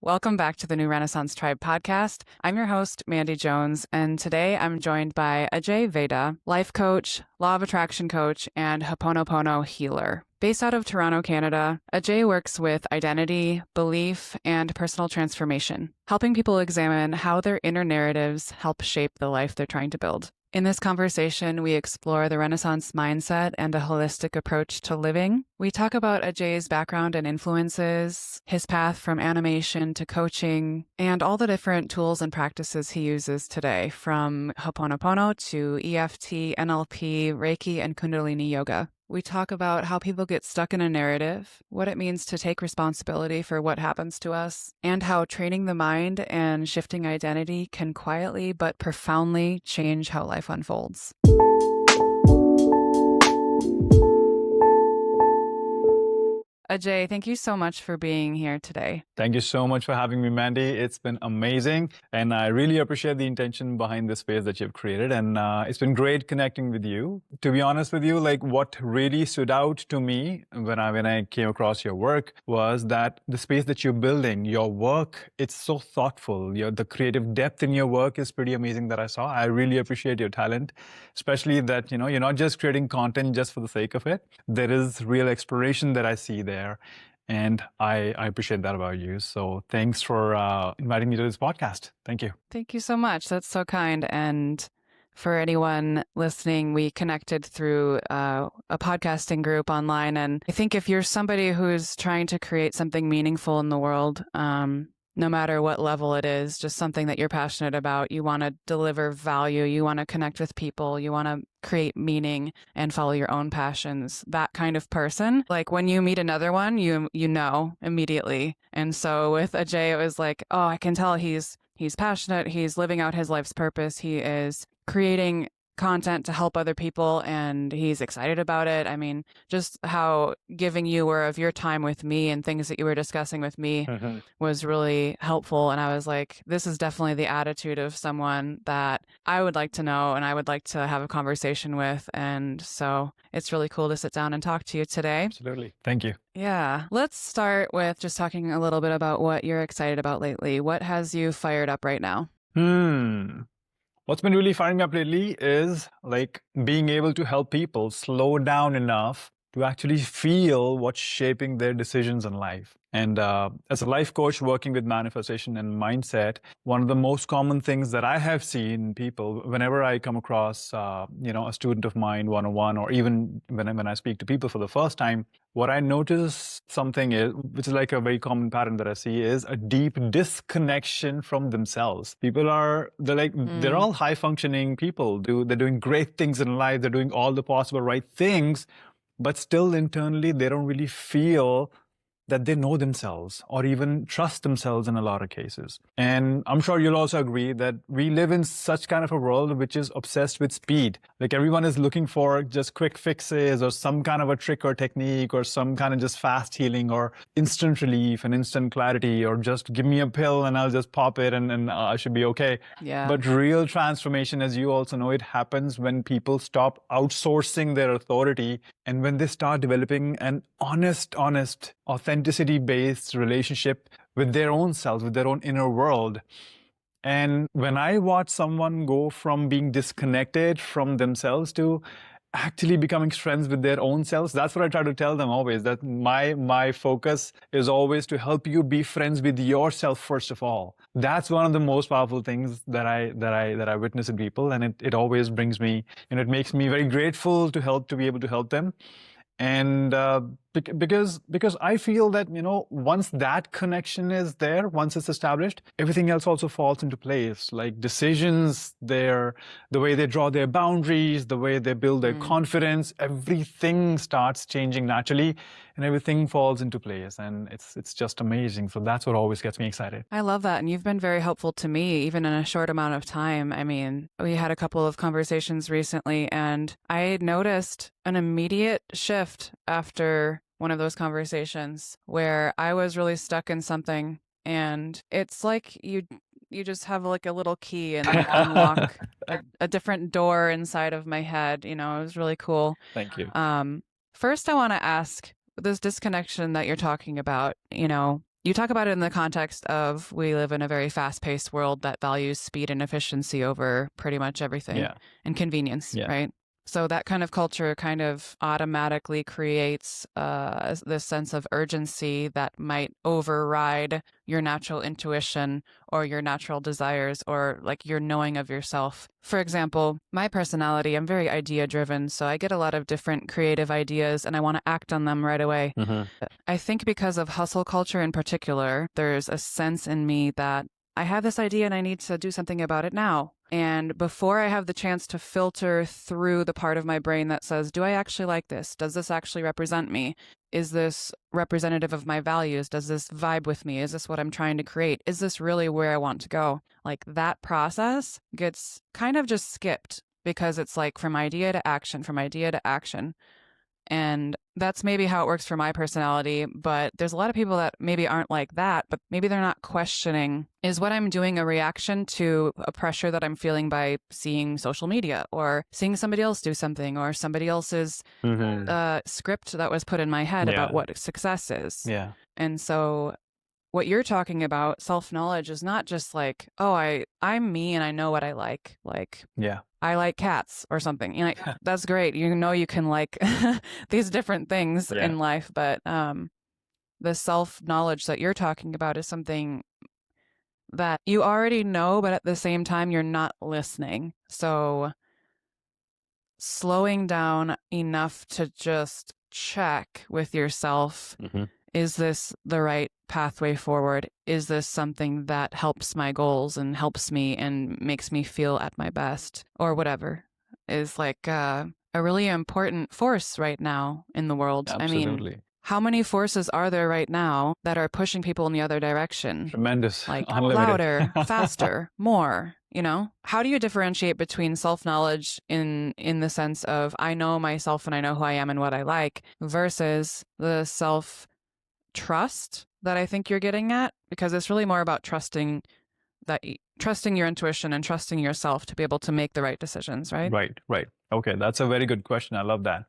Welcome back to the New Renaissance Tribe podcast. I'm your host, Mandy Jones, and today I'm joined by Ajayy Veda, life coach, law of attraction coach, and oponopono healer. Based out of Toronto, Canada, Ajayy works with identity, belief, and personal transformation, helping people examine how their inner narratives help shape the life they're trying to build. In this conversation, we explore the Renaissance mindset and a holistic approach to living. We talk about Ajayy's background and influences, his path from animation to coaching, and all the different tools and practices he uses today, from oponopono to EFT, NLP, Reiki, and Kundalini yoga. We talk about how people get stuck in a narrative, what it means to take responsibility for what happens to us, and how training the mind and shifting identity can quietly but profoundly change how life unfolds. Ajayy, thank you so much for being here today. Thank you so much for having me, Mandy. It's been amazing. And I really appreciate the intention behind this space that you've created. And it's been great connecting with you. To be honest with you, like what really stood out to me when I came across your work was that the space that you're building, your work, it's so thoughtful. The creative depth in your work is pretty amazing that I saw. I really appreciate your talent, especially that, you're not just creating content just for the sake of it. There is real exploration that I see there. And I appreciate that about you. So thanks for inviting me to this podcast. Thank you. Thank you so much. That's so kind. And for anyone listening, we connected through a podcasting group online. And I think if you're somebody who's trying to create something meaningful in the world, no matter what level it is, just something that you're passionate about, you want to deliver value, you want to connect with people, you want to create meaning and follow your own passions, that kind of person. Like when you meet another one, you know immediately. And so with Ajayy, it was like, oh, I can tell he's passionate, he's living out his life's purpose, he is creating content to help other people, and he's excited about it. I mean, just how giving you were of your time with me and things that you were discussing with me was really helpful. And I was like, this is definitely the attitude of someone that I would like to know and I would like to have a conversation with. And so it's really cool to sit down and talk to you today. Absolutely. Thank you. Yeah. Let's start with just talking a little bit about what you're excited about lately. What has you fired up right now? What's been really firing me up lately is like being able to help people slow down enough to actually feel what's shaping their decisions in life. And as a life coach working with manifestation and mindset, one of the most common things that I have seen in people whenever I come across, a student of mine one-on-one, or even when I speak to people for the first time, what I notice which is like a very common pattern that I see, is a deep disconnection from themselves. People they're all high functioning people. They're doing great things in life. They're doing all the possible right things, but still internally, they don't really feel that they know themselves or even trust themselves in a lot of cases. And I'm sure you'll also agree that we live in such kind of a world which is obsessed with speed. Like everyone is looking for just quick fixes or some kind of a trick or technique or some kind of just fast healing or instant relief and instant clarity, or just give me a pill and I'll just pop it and I should be okay. Yeah. But real transformation, as you also know, it happens when people stop outsourcing their authority and when they start developing an honest, authenticity-based relationship with their own selves, with their own inner world. And when I watch someone go from being disconnected from themselves to actually becoming friends with their own selves, that's what I try to tell them always, that my focus is always to help you be friends with yourself first of all. That's one of the most powerful things that I witness in people, and it always brings me, it makes me very grateful to be able to help them. And because I feel that, once that connection is there, once it's established, everything else also falls into place. Like decisions, the way they draw their boundaries, the way they build their confidence, everything starts changing naturally and everything falls into place. And it's just amazing. So that's what always gets me excited. I love that. And you've been very helpful to me, even in a short amount of time. I mean, we had a couple of conversations recently, and I noticed an immediate shift after one of those conversations where I was really stuck in something, and it's like you just have like a little key and like unlock a different door inside of my head. It was really cool. Thank you. First, I want to ask, this disconnection that you're talking about, you talk about it in the context of we live in a very fast-paced world that values speed and efficiency over pretty much everything and convenience, right? So that kind of culture kind of automatically creates this sense of urgency that might override your natural intuition or your natural desires or like your knowing of yourself. For example, my personality, I'm very idea driven, so I get a lot of different creative ideas and I want to act on them right away. I think because of hustle culture in particular, there's a sense in me that I have this idea and I need to do something about it now. And before I have the chance to filter through the part of my brain that says, do I actually like this? Does this actually represent me? Is this representative of my values? Does this vibe with me? Is this what I'm trying to create? Is this really where I want to go? Like that process gets kind of just skipped because it's like from idea to action, from idea to action. And that's maybe how it works for my personality, but there's a lot of people that maybe aren't like that, but maybe they're not questioning, is what I'm doing a reaction to a pressure that I'm feeling by seeing social media or seeing somebody else do something or somebody else's script that was put in my head about what success is. And so what you're talking about, self-knowledge, is not just like, oh, I'm me and I know what I like. Like, I like cats or something. You know, that's great. You know, you can like these different things in life, but the self-knowledge that you're talking about is something that you already know, but at the same time, you're not listening. So slowing down enough to just check with yourself, is this the right pathway forward? Is this something that helps my goals and helps me and makes me feel at my best or whatever is like a really important force right now in the world. Absolutely. I mean, how many forces are there right now that are pushing people in the other direction? Tremendous. Like Unlimited. louder, faster, more, you know? How do you differentiate between self-knowledge in the sense of I know myself and I know who I am and what I like versus the self-trust that I think you're getting at? Because it's really more about trusting your intuition and trusting yourself to be able to make the right decisions, right? Right. Okay, that's a very good question. I love that.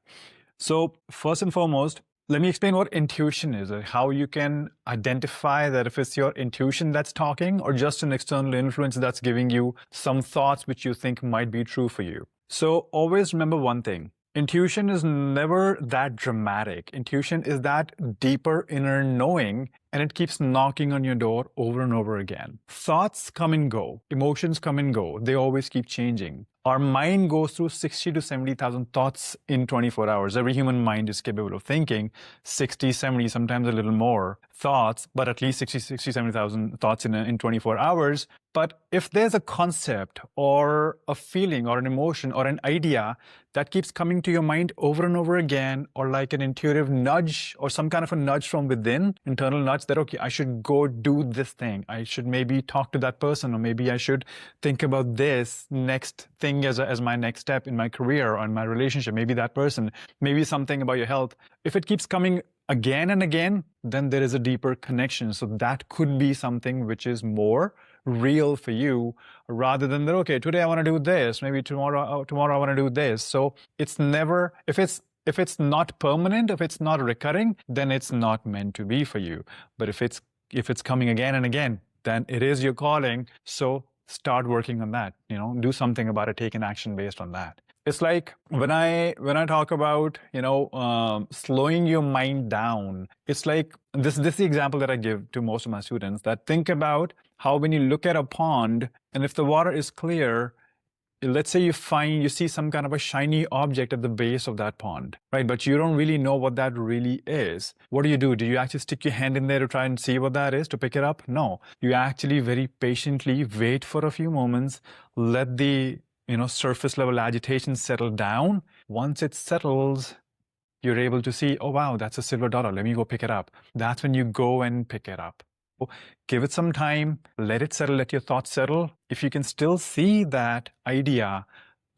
So first and foremost, let me explain what intuition is, how you can identify that if it's your intuition that's talking or just an external influence that's giving you some thoughts which you think might be true for you. So always remember one thing. Intuition is never that dramatic. Intuition is that deeper inner knowing, and it keeps knocking on your door over and over again. Thoughts come and go. Emotions come and go. They always keep changing. Our mind goes through 60 to 70,000 thoughts in 24 hours. Every human mind is capable of thinking 60, 70, sometimes a little more thoughts, but at least 60, 70,000 thoughts in 24 hours. But if there's a concept or a feeling or an emotion or an idea that keeps coming to your mind over and over again, or like an intuitive nudge or some kind of a nudge from within, internal nudge that, okay, I should go do this thing. I should maybe talk to that person, or maybe I should think about this next thing as my next step in my career or in my relationship. Maybe that person, maybe something about your health. If it keeps coming again and again, then there is a deeper connection. So that could be something which is more real for you, rather than that, okay, today I want to do this, maybe tomorrow I want to do this. So it's never, if it's not permanent, if it's not recurring, then it's not meant to be for you. But if it's coming again and again, then it is your calling. So start working on that, do something about it, take an action based on that. It's like when I talk about, slowing your mind down, it's like this is the example that I give to most of my students, that think about how when you look at a pond and if the water is clear, let's say you see some kind of a shiny object at the base of that pond, right? But you don't really know what that really is. What do? Do you actually stick your hand in there to try and see what that is, to pick it up? No. You actually very patiently wait for a few moments, let the surface level agitation settle down. Once it settles, you're able to see, oh wow, that's a silver dollar. Let me go pick it up. That's when you go and pick it up. Give it some time, let it settle, let your thoughts settle. If you can still see that idea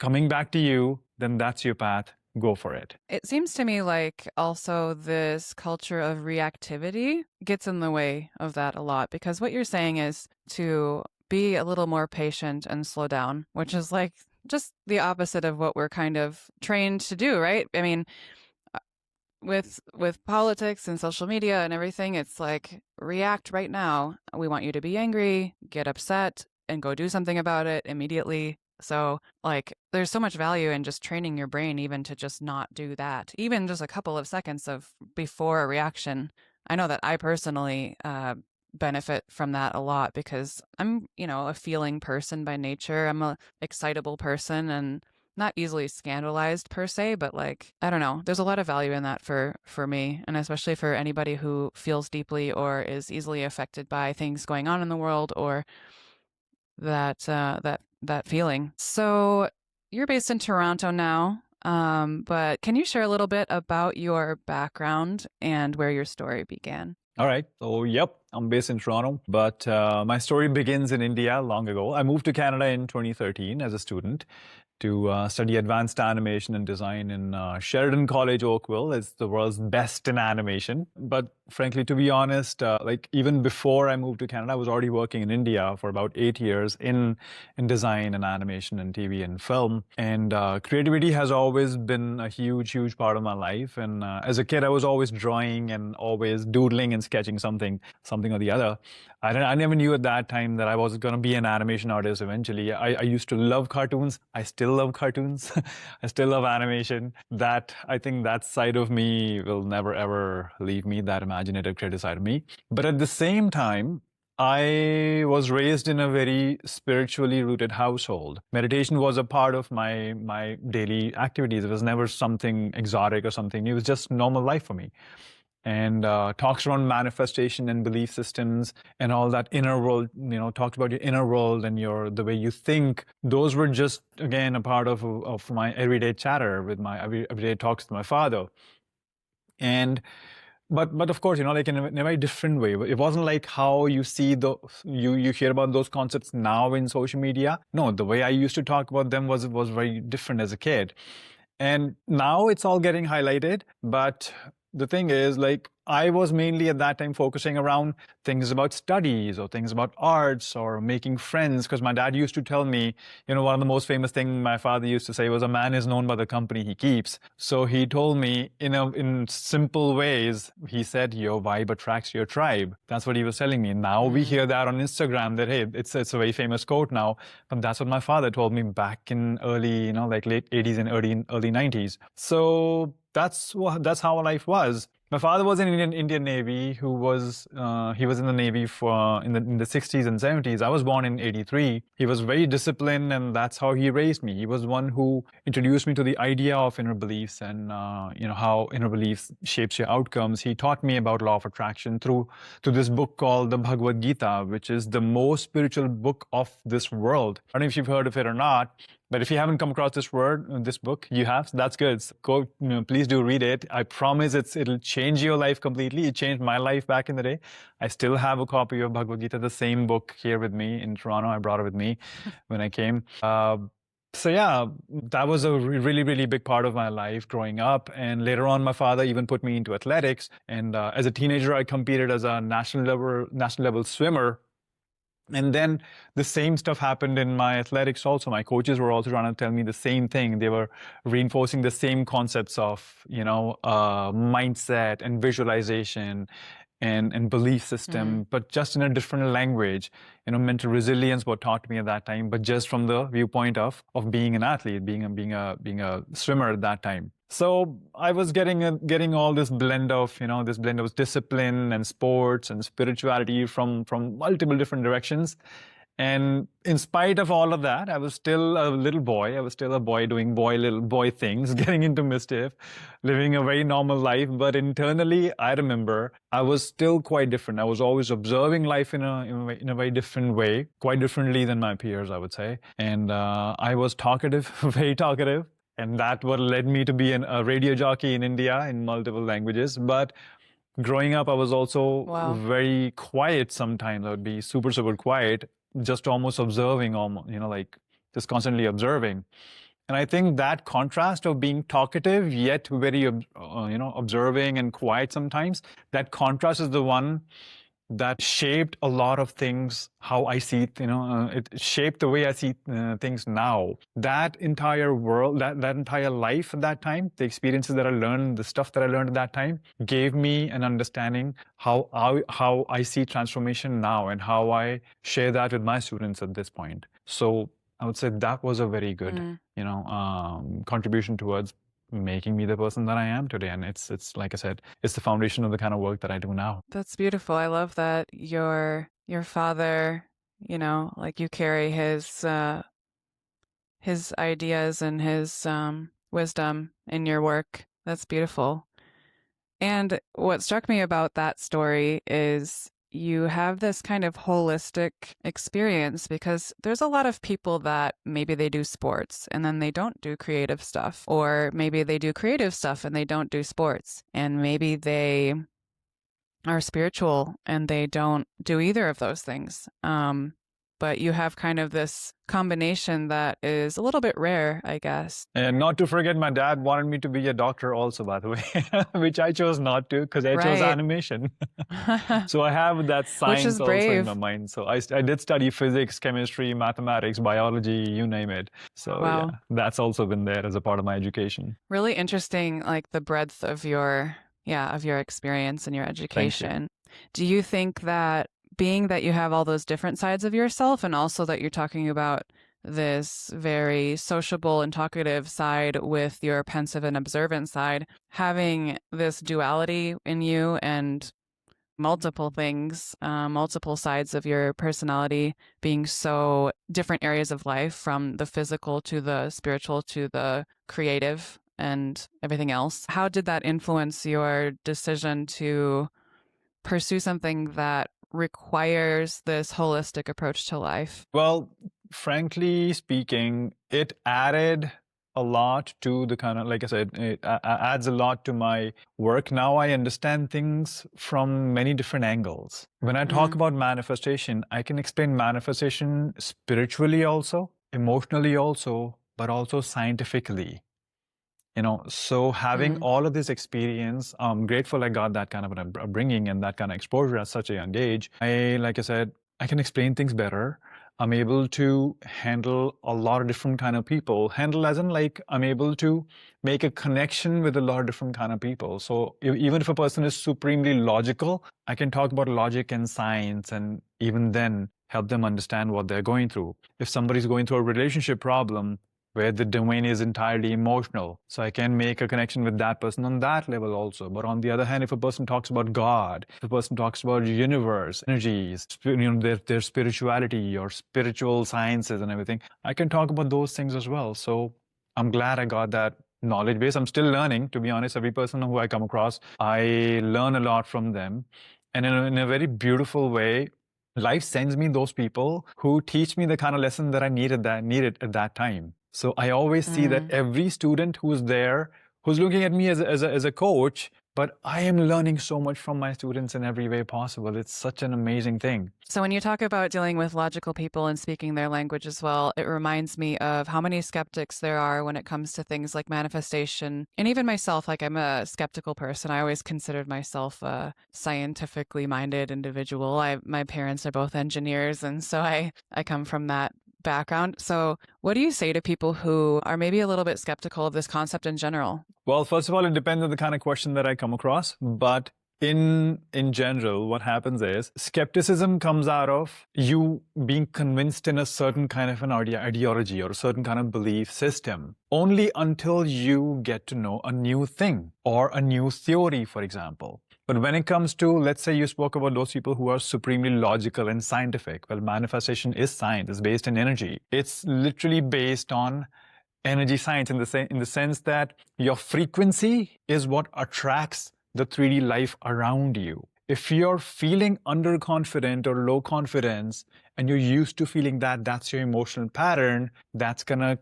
coming back to you, then that's your path. Go for it. It seems to me like also this culture of reactivity gets in the way of that a lot, because what you're saying is to be a little more patient and slow down, which is like just the opposite of what we're kind of trained to do, right? I mean, with politics and social media and everything, it's like react right now. We want you to be angry, get upset, and go do something about it immediately. So, like, there's so much value in just training your brain even to just not do that. Even just a couple of seconds of before a reaction. I know that I personally benefit from that a lot because I'm, a feeling person by nature. I'm a excitable person and not easily scandalized per se, but like, I don't know, there's a lot of value in that for me, and especially for anybody who feels deeply or is easily affected by things going on in the world or that feeling. So you're based in Toronto now, but can you share a little bit about your background and where your story began? All right. So, yep, I'm based in Toronto, but my story begins in India long ago. I moved to Canada in 2013 as a student to study advanced animation and design in Sheridan College, Oakville. It's the world's best in animation. But frankly, to be honest, like even before I moved to Canada, I was already working in India for about 8 years in design and animation and TV and film. And creativity has always been a huge part of my life. And as a kid, I was always drawing and always doodling and sketching something or the other. I never knew at that time that I was going to be an animation artist eventually. I used to love cartoons. I still love cartoons. I still love animation. I think that side of me will never ever leave me, that imaginative creative side of me. But at the same time, I was raised in a very spiritually rooted household. Meditation was a part of my daily activities. It was never something exotic or something new. It was just normal life for me. And talks around manifestation and belief systems and all that inner world, talked about your inner world and the way you think. Those were just, again, a part of my everyday chatter with my everyday talks with my father. And but of course, like in a very different way. It wasn't like how you see you hear about those concepts now in social media. No, the way I used to talk about them was very different as a kid. And now it's all getting highlighted, but the thing is, like, I was mainly at that time focusing around things about studies or things about arts or making friends, because my dad used to tell me, one of the most famous things my father used to say was, a man is known by the company he keeps. So he told me in simple ways, he said, your vibe attracts your tribe. That's what he was telling me. Now we hear that on Instagram that, hey, it's a very famous quote now, but that's what my father told me back in early, like late 80s and early 90s. So that's how life was. My father was in Indian Navy. He was in the Navy in the 60s and 70s. I was born in 83. He was very disciplined, and that's how he raised me. He was one who introduced me to the idea of inner beliefs and how inner beliefs shapes your outcomes. He taught me about law of attraction through this book called the Bhagavad Gita, which is the most spiritual book of this world. I don't know if you've heard of it or not, but if you haven't come across this book, you have. So that's good. So go, please do read it. I promise it'll change your life completely. It changed my life back in the day. I still have a copy of Bhagavad Gita, the same book, here with me in Toronto. I brought it with me when I came. So yeah, that was a really big part of my life growing up. And later on, my father even put me into athletics. And as a teenager, I competed as a national level swimmer. And then the same stuff happened in my athletics also. My coaches were also trying to tell me the same thing. They were reinforcing the same concepts of, mindset and visualization and belief system, but just in a different language. Mental resilience was taught to me at that time, but just from the viewpoint of being an athlete, being a swimmer at that time. So I was getting all this blend of discipline and sports and spirituality from multiple different directions. And in spite of all of that, I was still a little boy. I was still a boy doing little boy things, getting into mischief, living a very normal life. But internally, I remember I was still quite different. I was always observing life in a very different way, quite differently than my peers, I would say. And I was talkative, very talkative. And that what led me to be a radio jockey in India in multiple languages. But growing up, I was also very quiet sometimes. I would be super quiet, just almost observing, like just constantly observing. And I think that contrast of being talkative yet very, observing and quiet sometimes, that contrast is the one that shaped a lot of things, how I see it, it shaped the way I see things now. That entire world, that entire life at that time, the experiences that I learned, the stuff that I learned at that time, gave me an understanding how I see transformation now and how I share that with my students at this point. So I would say that was a very good, contribution towards making me the person that I am today. And it's like I said, it's the foundation of the kind of work that I do now. That's beautiful. I love that your father, like you carry his ideas and his wisdom in your work. That's beautiful. And what struck me about that story is you have this kind of holistic experience, because there's a lot of people that maybe they do sports and then they don't do creative stuff, or maybe they do creative stuff and they don't do sports, and maybe they are spiritual and they don't do either of those things. But you have kind of this combination that is a little bit rare, I guess. And not to forget, my dad wanted me to be a doctor also, by the way, which I chose not to because I chose animation. So I have that science also in my mind. So I did study physics, chemistry, mathematics, biology, you name it. So yeah, that's also been there as a part of my education. Really interesting, like the breadth of your experience and your education. Do you think that, being that you have all those different sides of yourself, and also that you're talking about this very sociable and talkative side with your pensive and observant side, having this duality in you and multiple things, multiple sides of your personality being so different areas of life, from the physical to the spiritual to the creative and everything else, how did that influence your decision to pursue something that requires this holistic approach to life? Well, frankly speaking, it added a lot to the kind of, like I said, it adds a lot to my work. Now I understand things from many different angles. When I talk about manifestation, I can explain manifestation spiritually also, emotionally also, but also scientifically. So having all of this experience, I'm grateful I got that kind of an upbringing and that kind of exposure at such a young age. Like I said, I can explain things better. I'm able to handle a lot of different kind of people. Handle as in, like, I'm able to make a connection with a lot of different kind of people. So even if a person is supremely logical, I can talk about logic and science, and even then help them understand what they're going through. If somebody's going through a relationship problem where the domain is entirely emotional, so I can make a connection with that person on that level also. But on the other hand, if a person talks about God, if a person talks about the universe, energies, their spirituality or spiritual sciences and everything, I can talk about those things as well. So I'm glad I got that knowledge base. I'm still learning, to be honest. Every person who I come across, I learn a lot from them. And in a very beautiful way, life sends me those people who teach me the kind of lesson that I needed at that time. So I always see that every student who's there, who's looking at me as a coach, but I am learning so much from my students in every way possible. It's such an amazing thing. So when you talk about dealing with logical people and speaking their language as well, it reminds me of how many skeptics there are when it comes to things like manifestation. And even myself, like, I'm a skeptical person. I always considered myself a scientifically minded individual. My parents are both engineers, and so I come from that background. So what do you say to people who are maybe a little bit skeptical of this concept in general? Well, first of all, it depends on the kind of question that I come across. But in general, what happens is skepticism comes out of you being convinced in a certain kind of an ideology or a certain kind of belief system, only until you get to know a new thing or a new theory, for example. But when it comes to, let's say you spoke about those people who are supremely logical and scientific. Well, manifestation is science. It's based in energy. It's literally based on energy science in the sense that your frequency is what attracts the 3D life around you. If you're feeling underconfident or low confidence, and you're used to feeling that that's your emotional pattern, that's gonna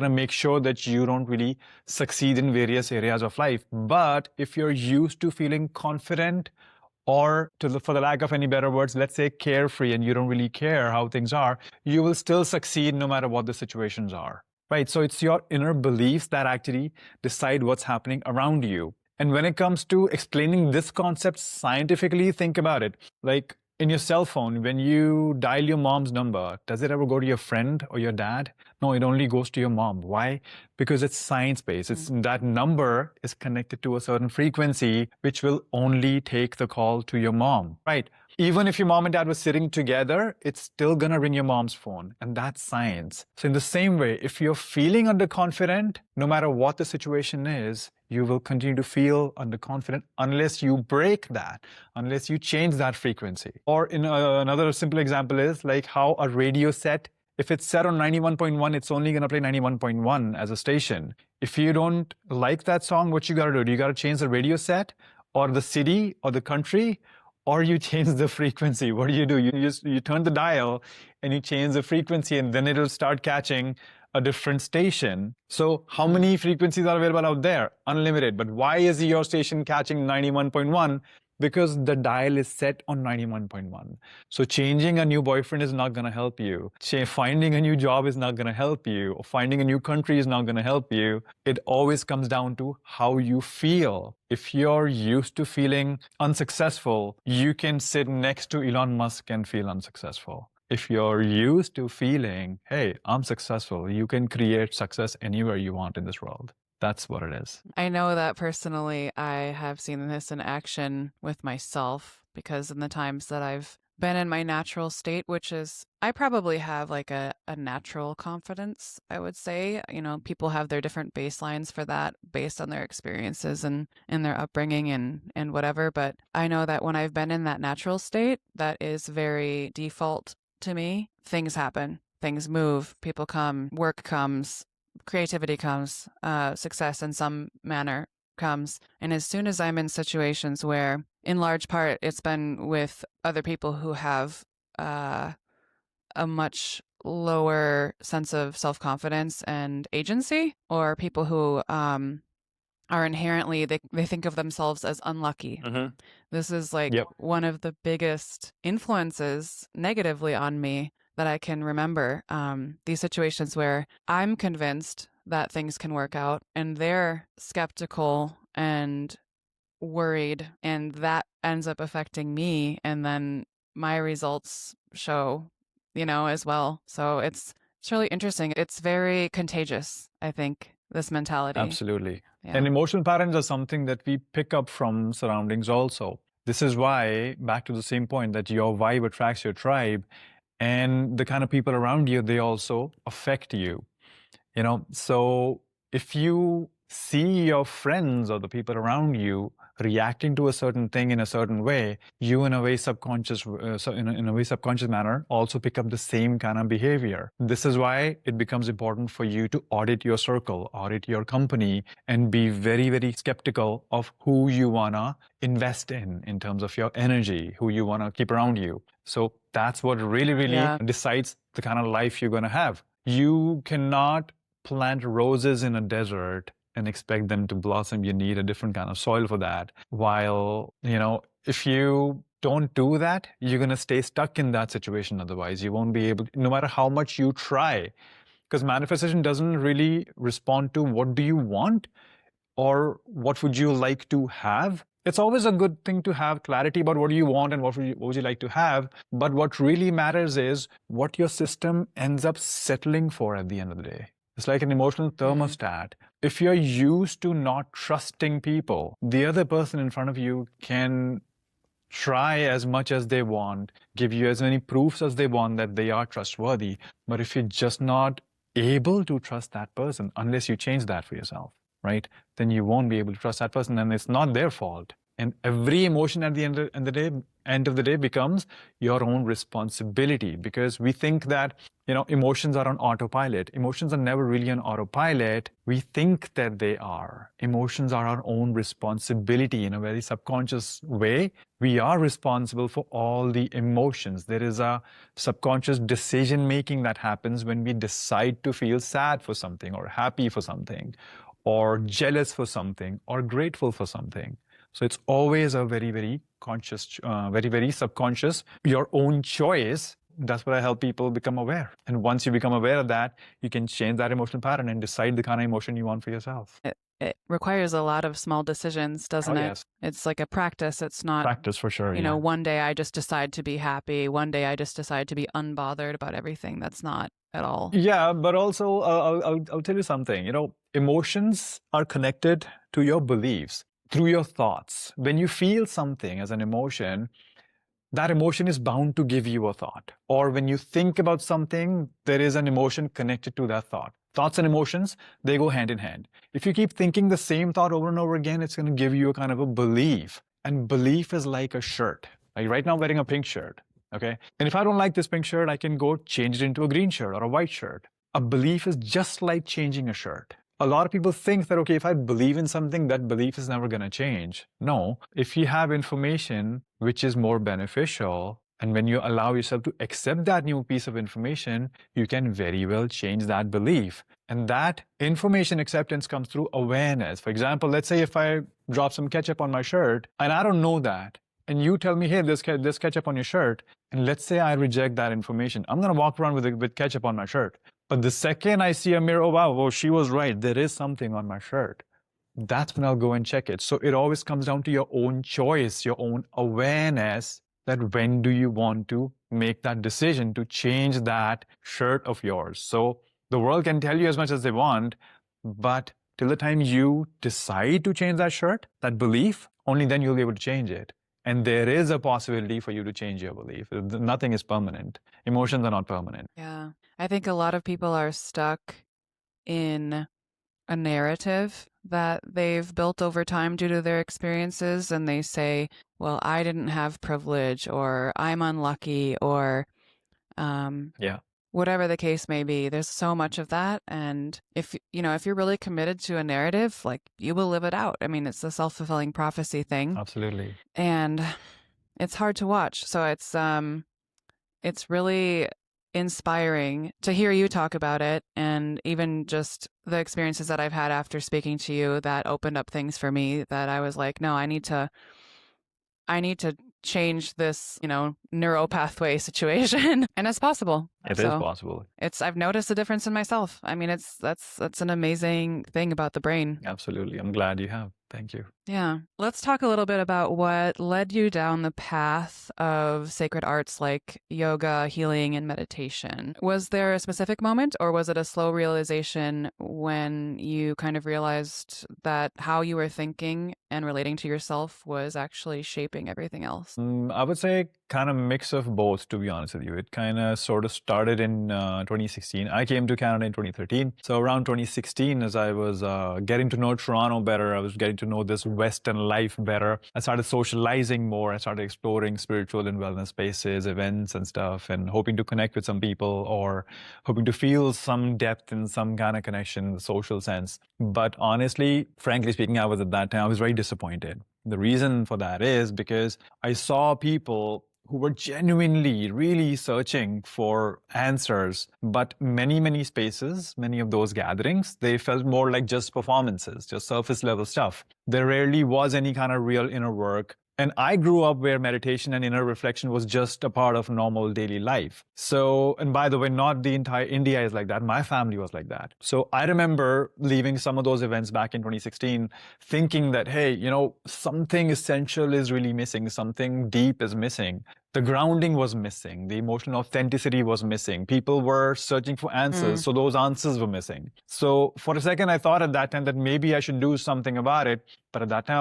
make sure that you don't really succeed in various areas of life. But if you're used to feeling confident, or for the lack of any better words, let's say carefree, and you don't really care how things are, you will still succeed no matter what the situations are, right? So it's your inner beliefs that actually decide what's happening around you. And when it comes to explaining this concept scientifically, think about it. Like in your cell phone, when you dial your mom's number, does it ever go to your friend or your dad? No, it only goes to your mom. Why? Because it's science-based. It's that number is connected to a certain frequency, which will only take the call to your mom, right? Even if your mom and dad were sitting together, it's still gonna ring your mom's phone, and that's science. So in the same way, if you're feeling underconfident, no matter what the situation is, you will continue to feel underconfident unless you break that, unless you change that frequency. Or in another simple example is like how a radio set, if it's set on 91.1, it's only gonna play 91.1 as a station. If you don't like that song, what you gotta do? You gotta change the radio set or the city or the country, or you change the frequency. What do? You turn the dial and you change the frequency, and then it'll start catching a different station. So how many frequencies are available out there? Unlimited. But why is your station catching 91.1? Because the dial is set on 91.1. So changing a new boyfriend is not going to help you. Finding a new job is not going to help you. Or finding a new country is not going to help you. It always comes down to how you feel. If you're used to feeling unsuccessful, you can sit next to Elon Musk and feel unsuccessful. If you're used to feeling, hey, I'm successful, you can create success anywhere you want in this world. That's what it is. I know that personally, I have seen this in action with myself, because in the times that I've been in my natural state, which is, I probably have like a natural confidence, I would say. You know, people have their different baselines for that based on their experiences and their upbringing and whatever. But I know that when I've been in that natural state, that is very default to me. Things happen, things move, people come, work comes, creativity comes, success in some manner comes. And as soon as I'm in situations where, in large part, it's been with other people who have a much lower sense of self-confidence and agency, or people who are inherently, they think of themselves as unlucky. This is like one of the biggest influences negatively on me that I can remember. These situations where I'm convinced that things can work out and they're skeptical and worried, and that ends up affecting me, and then my results show, you know, as well. So it's really interesting. It's very contagious, I think, this mentality. Absolutely. Yeah. And emotional patterns are something that we pick up from surroundings also. This is why, back to the same point, that your vibe attracts your tribe, and the kind of people around you, they also affect you. You know, so if you see your friends or the people around you reacting to a certain thing in a certain way, you in a way subconscious, in a way subconscious manner, also pick up the same kind of behavior. This is why it becomes important for you to audit your circle, audit your company, and be very, very skeptical of who you wanna invest in terms of your energy, who you wanna keep around you. So that's what really, really decides the kind of life you're gonna have. You cannot plant roses in a desert and expect them to blossom. You need a different kind of soil for that. While, you know, if you don't do that, you're going to stay stuck in that situation. Otherwise, you won't be able to, no matter how much you try, because manifestation doesn't really respond to what do you want or what would you like to have. It's always a good thing to have clarity about what do you want and what would you like to have. But what really matters is what your system ends up settling for at the end of the day. It's like an emotional thermostat. If you're used to not trusting people, the other person in front of you can try as much as they want, give you as many proofs as they want that they are trustworthy. But if you're just not able to trust that person, unless you change that for yourself, right, then you won't be able to trust that person, and it's not their fault. And every emotion at the end of the day becomes your own responsibility, because we think that, you know, emotions are on autopilot. Emotions are never really on autopilot. We think that they are. Emotions are our own responsibility in a very subconscious way. We are responsible for all the emotions. There is a subconscious decision making that happens when we decide to feel sad for something, or happy for something, or jealous for something, or grateful for something. So it's always a very, very conscious, very, very subconscious, your own choice that's what I help people become aware. And once you become aware of that, you can change that emotional pattern and decide the kind of emotion you want for yourself. It requires a lot of small decisions, doesn't it? Yes. It's like a practice. It's not Practice for sure. you know, one day I just decide to be happy. One day I just decide to be unbothered about everything. That's not at all. Yeah, but also I'll tell you something. Emotions are connected to your beliefs through your thoughts. When you feel something as an emotion, that emotion is bound to give you a thought. Or when you think about something, there is an emotion connected to that thought. Thoughts and emotions, they go hand in hand. If you keep thinking the same thought over and over again, it's going to give you a kind of a belief. And belief is like a shirt. Like right now I'm wearing a pink shirt, okay? And if I don't like this pink shirt, I can go change it into a green shirt or a white shirt. A belief is just like changing a shirt. A lot of people think that, okay, if I believe in something, that belief is never going to change. No, if you have information which is more beneficial, and when you allow yourself to accept that new piece of information, you can very well change that belief. And that information acceptance comes through awareness. For example, let's say if I drop some ketchup on my shirt, and I don't know that, and you tell me, hey, there's ketchup on your shirt, and let's say I reject that information, I'm going to walk around with ketchup on my shirt. But the second I see a mirror, oh, wow, well, she was right. There is something on my shirt. That's when I'll go and check it. So it always comes down to your own choice, your own awareness that when do you want to make that decision to change that shirt of yours. So the world can tell you as much as they want, but till the time you decide to change that shirt, that belief, only then you'll be able to change it. And there is a possibility for you to change your belief. Nothing is permanent. Emotions are not permanent. Yeah. I think a lot of people are stuck in a narrative that they've built over time due to their experiences. And they say, well, I didn't have privilege, or I'm unlucky, or whatever the case may be. There's so much of that. And if you're really committed to a narrative, like, you will live it out. I mean, it's a self-fulfilling prophecy thing. Absolutely. And it's hard to watch. So it's really inspiring to hear you talk about it, and even just the experiences that I've had after speaking to you that opened up things for me that I was like, no, I need to change this, neuro pathway situation. And it's possible. It is possible. I've noticed a difference in myself. I mean, that's an amazing thing about the brain. Absolutely. I'm glad you have. Thank you. Yeah. Let's talk a little bit about what led you down the path of sacred arts like yoga, healing, and meditation. Was there a specific moment, or was it a slow realization when you kind of realized that how you were thinking and relating to yourself was actually shaping everything else? I would say kind of mix of both, to be honest with you. It kind of sort of started in 2016. I came to Canada in 2013. So around 2016, as I was getting to know Toronto better, I was getting to know this Western life better. I started socializing more. I started exploring spiritual and wellness spaces, events and stuff, and hoping to connect with some people, or hoping to feel some depth and some kind of connection in the social sense. But honestly, frankly speaking, I was very disappointed. The reason for that is because I saw people who were genuinely really searching for answers, but many spaces, many of those gatherings, they felt more like just performances, just surface level stuff. There rarely was any kind of real inner work. And I grew up where meditation and inner reflection was just a part of normal daily life. So, and by the way, not the entire India is like that. My family was like that. So I remember leaving some of those events back in 2016, thinking that, hey, something essential is really missing. Something deep is missing. The grounding was missing. The emotional authenticity was missing. People were searching for answers, so those answers were missing. So for a second, I thought at that time that maybe I should do something about it. But at that time,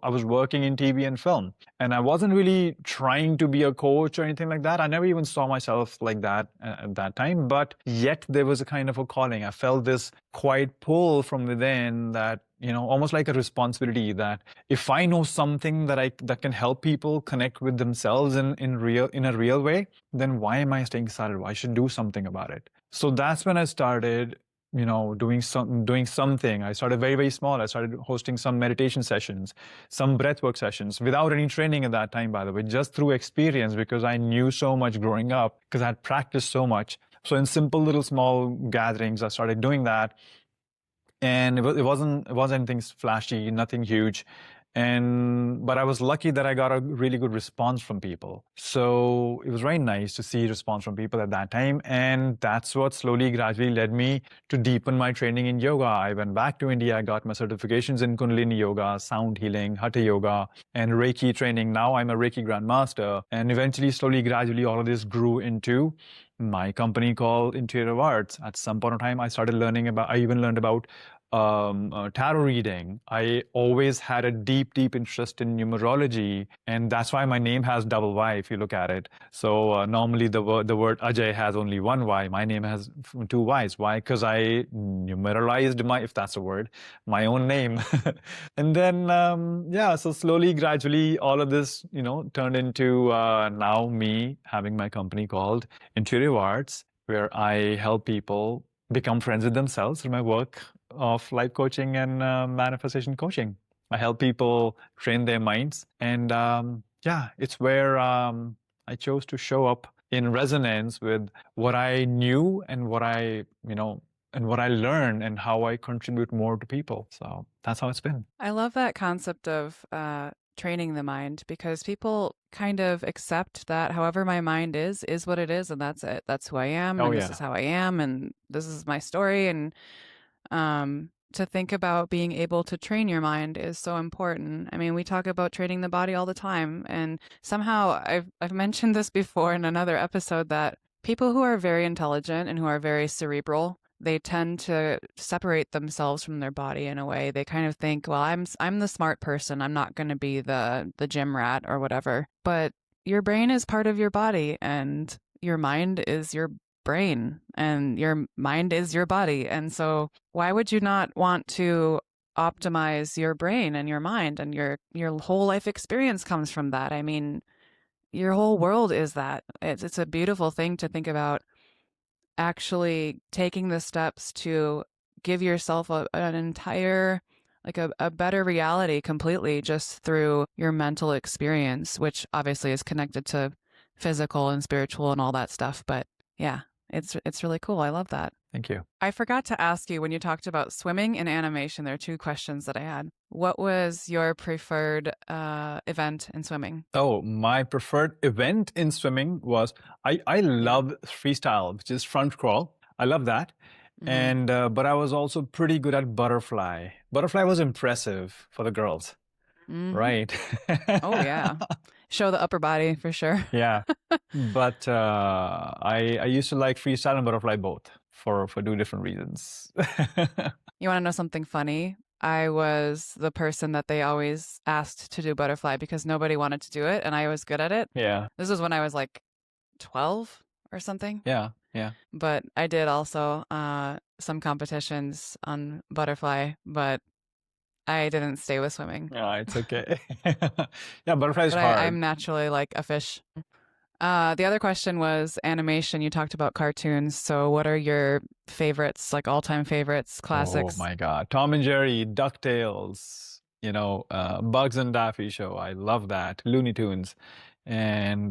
I was working in TV and film, and I wasn't really trying to be a coach or anything like that. I never even saw myself like that at that time. But yet there was a kind of a calling. I felt this quiet pull from within that, almost like a responsibility that if I know something that can help people connect with themselves in a real way, then why am I staying silent? Why should I do something about it? So that's when I started, doing something. I started very, very small. I started hosting some meditation sessions, some breathwork sessions, without any training at that time, by the way, just through experience, because I knew so much growing up, because I had practiced so much. So in simple little small gatherings, I started doing that. And it wasn't anything flashy, nothing huge. But I was lucky that I got a really good response from people. So it was very nice to see response from people at that time. And that's what slowly, gradually led me to deepen my training in yoga. I went back to India. I got my certifications in Kundalini Yoga, sound healing, Hatha Yoga, and Reiki training. Now I'm a Reiki Grandmaster. And eventually, slowly, gradually, all of this grew into my company called Intuitive Arts. At some point in time, I even learned about tarot reading. I always had a deep, deep interest in numerology, and that's why my name has double Y if you look at it. So normally the word Ajay has only one Y. My name has two Ys. Why? Because I numeralized if that's a word, my own name. And then, so slowly, gradually, all of this, turned into now me having my company called Intuitive Arts, where I help people become friends with themselves through my work of life coaching and manifestation coaching. I help people train their minds. And it's where I chose to show up in resonance with what I knew and what I learned and how I contribute more to people. So that's how it's been. I love that concept of training the mind, because people kind of accept that however my mind is what it is, and that's it. That's who I am, and this is how I am, and this is my story. And to think about being able to train your mind is so important. I mean, we talk about training the body all the time, and somehow I've mentioned this before in another episode that people who are very intelligent and who are very cerebral, they tend to separate themselves from their body in a way. They kind of think, well, I'm the smart person. I'm not going to be the gym rat or whatever. But your brain is part of your body, and your mind is your brain, and your mind is your body. And so why would you not want to optimize your brain and your mind, and your whole life experience comes from that? I mean, your whole world is that. It's a beautiful thing to think about, actually taking the steps to give yourself an entire, like a better reality completely just through your mental experience, which obviously is connected to physical and spiritual and all that stuff. But yeah, it's really cool. I love that. Thank you. I forgot to ask you, when you talked about swimming and animation, there are two questions that I had. What was your preferred event in swimming? Oh, my preferred event in swimming was, I love freestyle, which is front crawl. I love that. And but I was also pretty good at butterfly. Butterfly was impressive for the girls, right? Oh yeah, show the upper body for sure. Yeah, but I used to like freestyle and butterfly both for two different reasons. You want to know something funny? I was the person that they always asked to do butterfly because nobody wanted to do it, and I was good at it. Yeah. This was when I was like 12 or something. Yeah. But I did also some competitions on butterfly, but I didn't stay with swimming. Yeah, it's okay. Yeah, butterfly is But hard. I'm naturally like a fish. The other question was animation. You talked about cartoons. So what are your favorites, like all-time favorites, classics? Oh my God. Tom and Jerry, DuckTales, Bugs and Daffy Show. I love that. Looney Tunes. And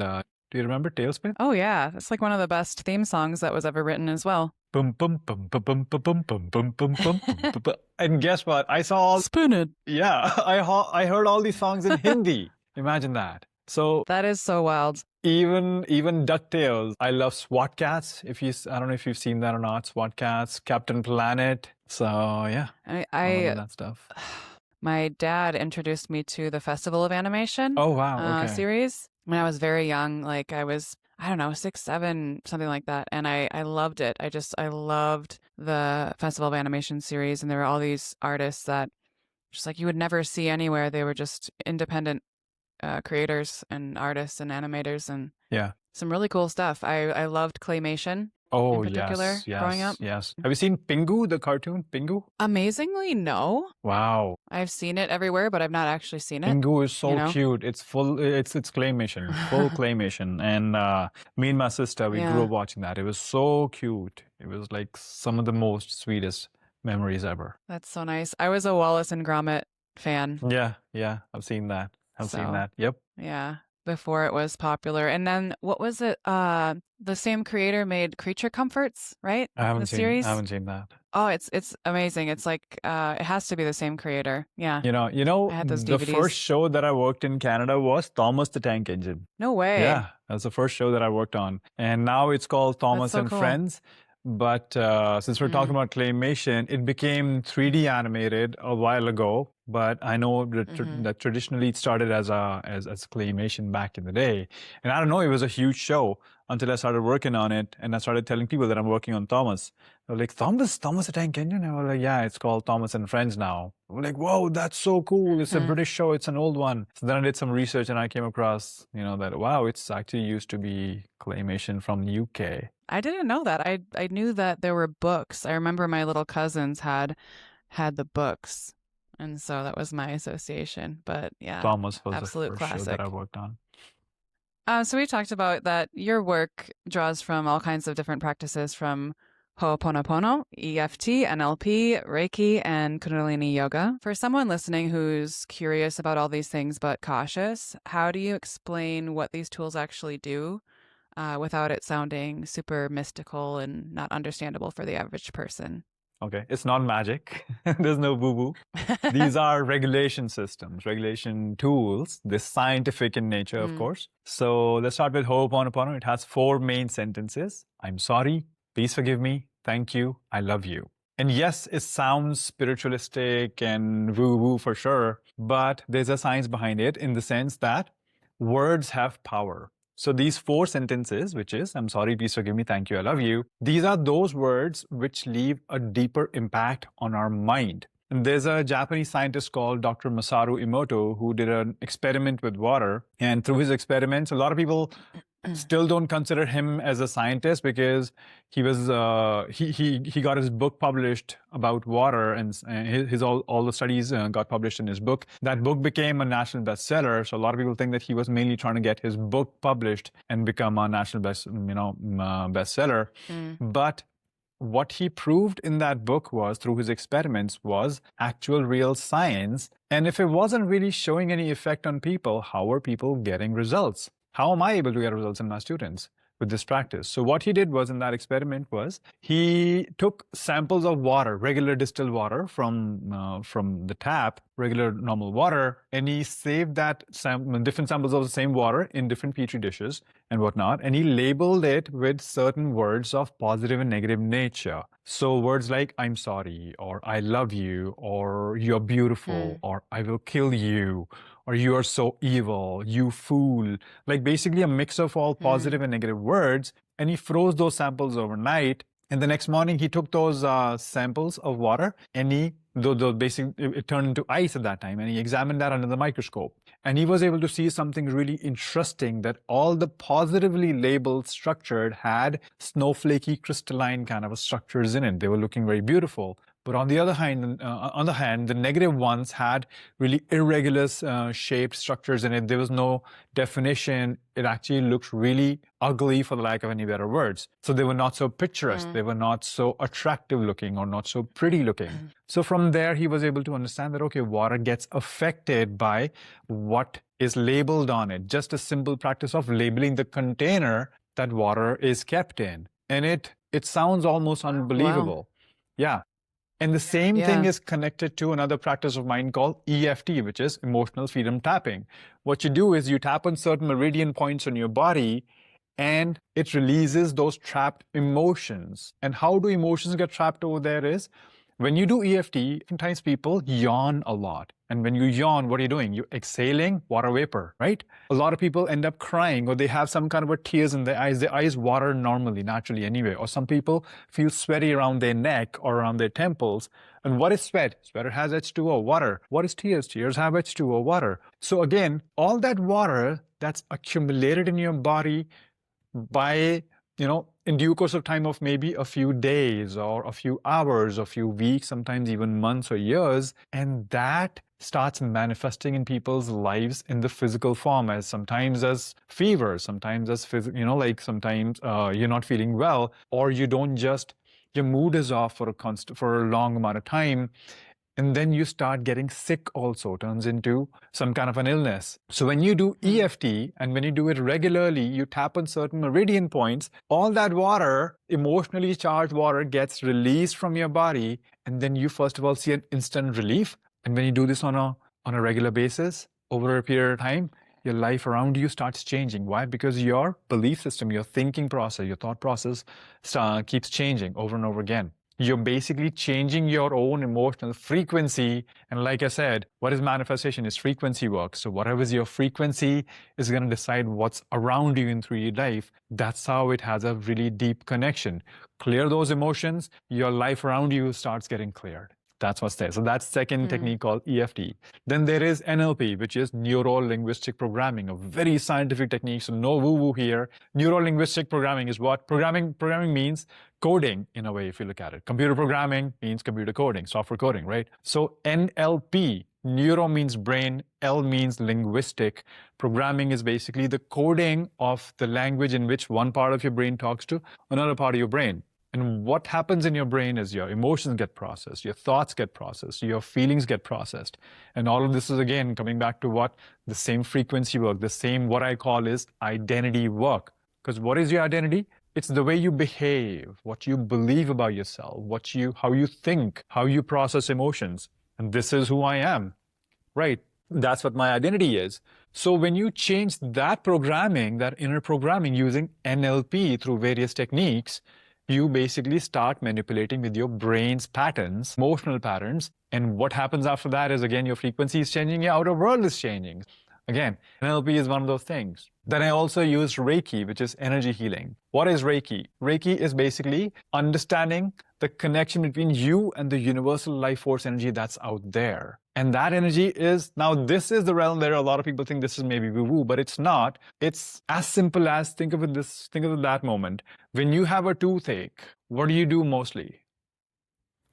do you remember Tailspin? Oh yeah, it's like one of the best theme songs that was ever written as well. Bum bum bum bum bum bum bum bum bum bum bum. And guess what? I saw all. Spin it. Yeah, I heard all these songs in Hindi. Imagine that. So that is so wild. Even DuckTales. I love SWAT Cats. I don't know if you've seen that or not. SWAT Cats, Captain Planet. So yeah, I love that stuff. My dad introduced me to the Festival of Animation. Oh wow, okay. Series when I was very young. Like I was, I don't know, 6, 7, something like that, and I loved it. I loved the Festival of Animation series, and there were all these artists that just like you would never see anywhere. They were just independent creators and artists and animators, and some really cool stuff. I loved claymation. Oh, in particular, growing up. Yes. Have you seen Pingu, the cartoon, Pingu? Amazingly, no. Wow. I've seen it everywhere, but I've not actually seen it. Pingu is so cute. It's claymation, full claymation. And me and my sister, we grew up watching that. It was so cute. It was like some of the most sweetest memories ever. That's so nice. I was a Wallace and Gromit fan. Yeah. I've seen that. Yep. Yeah. before it was popular. And then what was it? The same creator made Creature Comforts, right? I haven't The seen I series. haven't seen that. Oh, it's amazing. It's like it has to be the same creator. Yeah. I had those The first DVDs. show that I worked in Canada was Thomas the Tank Engine. No way. Yeah, that's the first show that I worked on. And now it's called That's Thomas so and cool. Friends. But since we're talking about claymation, it became 3D animated a while ago. But I know that traditionally it started as claymation back in the day. And I don't know, it was a huge show until I started working on it, and I started telling people that I'm working on Thomas. They were like, Thomas the Tank Engine? And I was like, yeah, it's called Thomas and Friends now. We're like, whoa, that's so cool. It's a British show. It's an old one. So then I did some research and I came across, that, wow, it's actually used to be claymation from the UK. I didn't know that. I knew that there were books. I remember my little cousins had the books. And so that was my association. But yeah, Thomas was absolute the first classic. show that I worked on. So we talked about that your work draws from all kinds of different practices from Ho'oponopono, EFT, NLP, Reiki, and Kundalini Yoga. For someone listening who's curious about all these things but cautious, how do you explain what these tools actually do without it sounding super mystical and not understandable for the average person? Okay, it's not magic. There's no boo-boo. These are regulation systems, regulation tools. They're scientific in nature, of course. So let's start with Ho'oponopono. It has 4 main sentences. I'm sorry, please forgive me, thank you, I love you. And yes, it sounds spiritualistic and woo-woo for sure, but there's a science behind it in the sense that words have power. So these 4 sentences, which is, I'm sorry, please forgive me, thank you, I love you, these are those words which leave a deeper impact on our mind. And there's a Japanese scientist called Dr. Masaru Emoto who did an experiment with water. And through his experiments, a lot of people still don't consider him as a scientist because he was he got his book published about water, and his all the studies got published in his book. That book became a national bestseller. So a lot of people think that he was mainly trying to get his book published and become a national bestseller. But what he proved in that book was, through his experiments, was actual real science. And if it wasn't really showing any effect on people, how are people getting results? How am I able to get results in my students with this practice? So what he did was, in that experiment, was he took samples of water, regular distilled water from the tap, regular normal water, and he saved that different samples of the same water in different petri dishes and whatnot, and he labeled it with certain words of positive and negative nature. So words like I'm sorry, or I love you, or you're beautiful, or I will kill you, or you are so evil, you fool. Like basically a mix of all positive and negative words. And he froze those samples overnight. And the next morning he took those samples of water and it turned into ice at that time. And he examined that under the microscope. And he was able to see something really interesting, that all the positively labeled structured had snowflakey crystalline kind of structures in it. They were looking very beautiful. But on the other hand, the negative ones had really irregular shaped structures in it. There was no definition. It actually looked really ugly, for the lack of any better words. So they were not so picturesque. They were not so attractive looking or not so pretty looking. So from there, he was able to understand that, okay, water gets affected by what is labeled on it. Just a simple practice of labeling the container that water is kept in. And it sounds almost unbelievable. Wow. Yeah. And the same thing is connected to another practice of mine called EFT, which is emotional freedom tapping. What you do is you tap on certain meridian points on your body, and it releases those trapped emotions. And how do emotions get trapped over there is, when you do EFT, sometimes people yawn a lot. And when you yawn, what are you doing? You're exhaling water vapor, right? A lot of people end up crying, or they have some kind of a tears in their eyes. Their eyes water normally, naturally anyway. Or some people feel sweaty around their neck or around their temples. And what is sweat? Sweat has H2O, water. What is tears? Tears have H2O, water. So again, all that water that's accumulated in your body by, in due course of time of maybe a few days or a few hours, a few weeks, sometimes even months or years, and that starts manifesting in people's lives in the physical form, as sometimes as fever, sometimes as sometimes you're not feeling well, or you don't just, your mood is off for a long amount of time. And then you start getting sick also, turns into some kind of an illness. So when you do EFT and when you do it regularly, you tap on certain meridian points, all that water, emotionally charged water, gets released from your body. And then you first of all see an instant relief. And when you do this on a regular basis, over a period of time, your life around you starts changing. Why? Because your belief system, your thinking process, your thought process keeps changing over and over again. You're basically changing your own emotional frequency. And like I said, what is manifestation? Is frequency work. So whatever is your frequency is going to decide what's around you in 3D life. That's how it has a really deep connection. Clear those emotions, your life around you starts getting cleared. That's what's there. So that's second technique called EFT. Then there is NLP, which is neuro-linguistic programming, a very scientific technique. So no woo-woo here. Neuro-linguistic programming is what? Programming means coding in a way, if you look at it. Computer programming means computer coding, software coding, right? So NLP, neuro means brain, L means linguistic. Programming is basically the coding of the language in which one part of your brain talks to another part of your brain. And what happens in your brain is your emotions get processed, your thoughts get processed, your feelings get processed. And all of this is, again, coming back to what? The same frequency work, the same what I call is identity work. Because what is your identity? It's the way you behave, what you believe about yourself, how you think, how you process emotions. And this is who I am, right? That's what my identity is. So when you change that programming, that inner programming using NLP through various techniques, you basically start manipulating with your brain's patterns, emotional patterns. And what happens after that is, again, your frequency is changing, your outer world is changing. Again, NLP is one of those things. Then I also use Reiki, which is energy healing. What is Reiki? Reiki is basically understanding the connection between you and the universal life force energy that's out there. And that energy is, now this is the realm where a lot of people think this is maybe woo-woo, but it's not. It's as simple as, think of it that moment. When you have a toothache, what do you do mostly?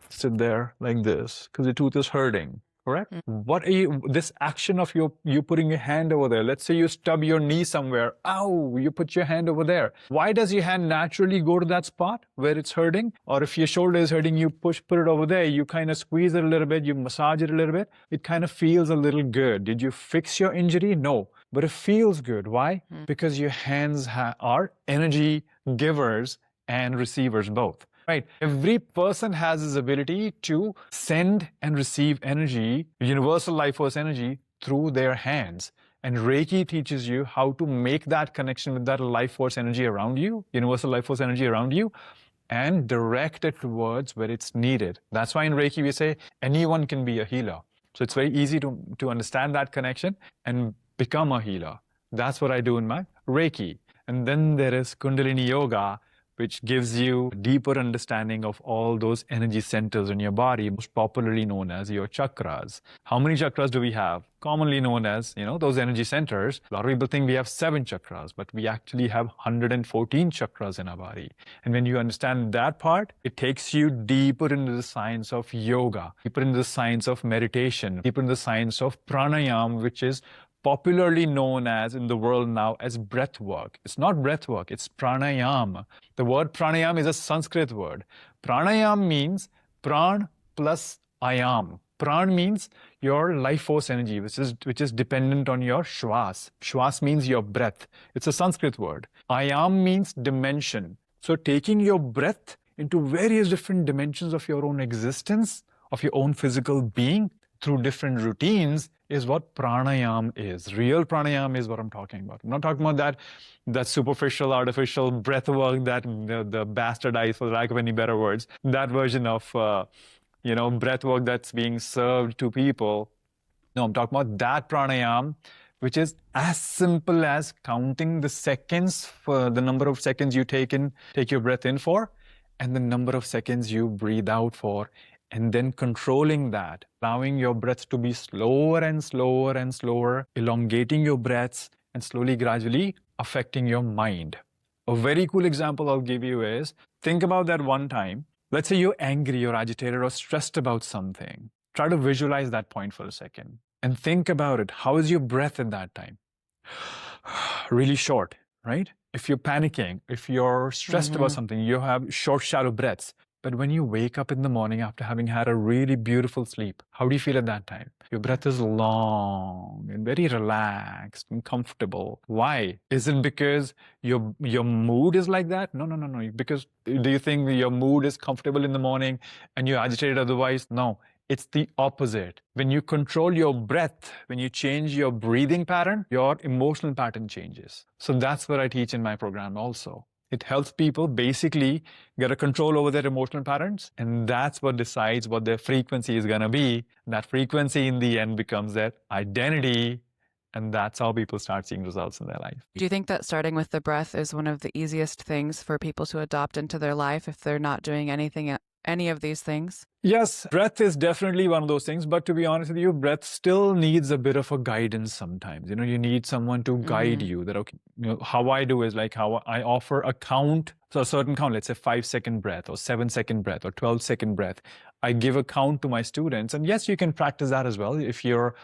Sit there like this, because the tooth is hurting. Correct? What are this action of you putting your hand over there? Let's say you stub your knee somewhere. Ow, you put your hand over there. Why does your hand naturally go to that spot where it's hurting? Or if your shoulder is hurting, you put it over there. You kind of squeeze it a little bit. You massage it a little bit. It kind of feels a little good. Did you fix your injury? No. But it feels good. Why? Because your hands are energy givers and receivers both. Right. Every person has this ability to send and receive energy, universal life force energy, through their hands. And Reiki teaches you how to make that connection with that life force energy around you, universal life force energy around you, and direct it towards where it's needed. That's why in Reiki we say anyone can be a healer. So it's very easy to understand that connection and become a healer. That's what I do in my Reiki. And then there is Kundalini Yoga, which gives you a deeper understanding of all those energy centers in your body, most popularly known as your chakras. How many chakras do we have? Commonly known as, those energy centers. A lot of people think we have 7 chakras, but we actually have 114 chakras in our body. And when you understand that part, it takes you deeper into the science of yoga, deeper into the science of meditation, deeper into the science of pranayama, which is popularly known as in the world now as breathwork. It's not breathwork, it's pranayama. The word pranayama is a Sanskrit word. Pranayama means pran plus ayam. Pran means your life force energy, which is dependent on your shwas. Shwas means your breath. It's a Sanskrit word. Ayam means dimension. So taking your breath into various different dimensions of your own existence, of your own physical being, through different routines is what pranayama is. Real pranayama is what I'm talking about. I'm not talking about that superficial, artificial breath work that the bastardized, for lack of any better words, that version of breath work that's being served to people. No, I'm talking about that pranayama, which is as simple as counting the seconds, for the number of seconds you take your breath in for, and the number of seconds you breathe out for. And then controlling that, allowing your breath to be slower and slower and slower, elongating your breaths, and slowly, gradually affecting your mind. A very cool example I'll give you is, think about that one time. Let's say you're angry or agitated or stressed about something. Try to visualize that point for a second and think about it. How is your breath at that time? Really short, right? If you're panicking, if you're stressed about something, you have short, shallow breaths. But when you wake up in the morning after having had a really beautiful sleep, how do you feel at that time? Your breath is long and very relaxed and comfortable. Why? Is it because your mood is like that? No, no, no, no. Because do you think your mood is comfortable in the morning and you're agitated otherwise? No. It's the opposite. When you control your breath, when you change your breathing pattern, your emotional pattern changes. So that's what I teach in my program also. It helps people basically get a control over their emotional patterns, and that's what decides what their frequency is going to be. That frequency in the end becomes their identity, and that's how people start seeing results in their life. Do you think that starting with the breath is one of the easiest things for people to adopt into their life if they're not doing any of these things? Yes, breath is definitely one of those things, but to be honest with you, breath still needs a bit of a guidance sometimes. You know, you need someone to guide you. That, okay, you know, how I do is like how I offer a count, so a certain count, let's say 5-second breath or 7-second breath or 12-second breath. I give a count to my students, and yes, you can practice that as well. If you're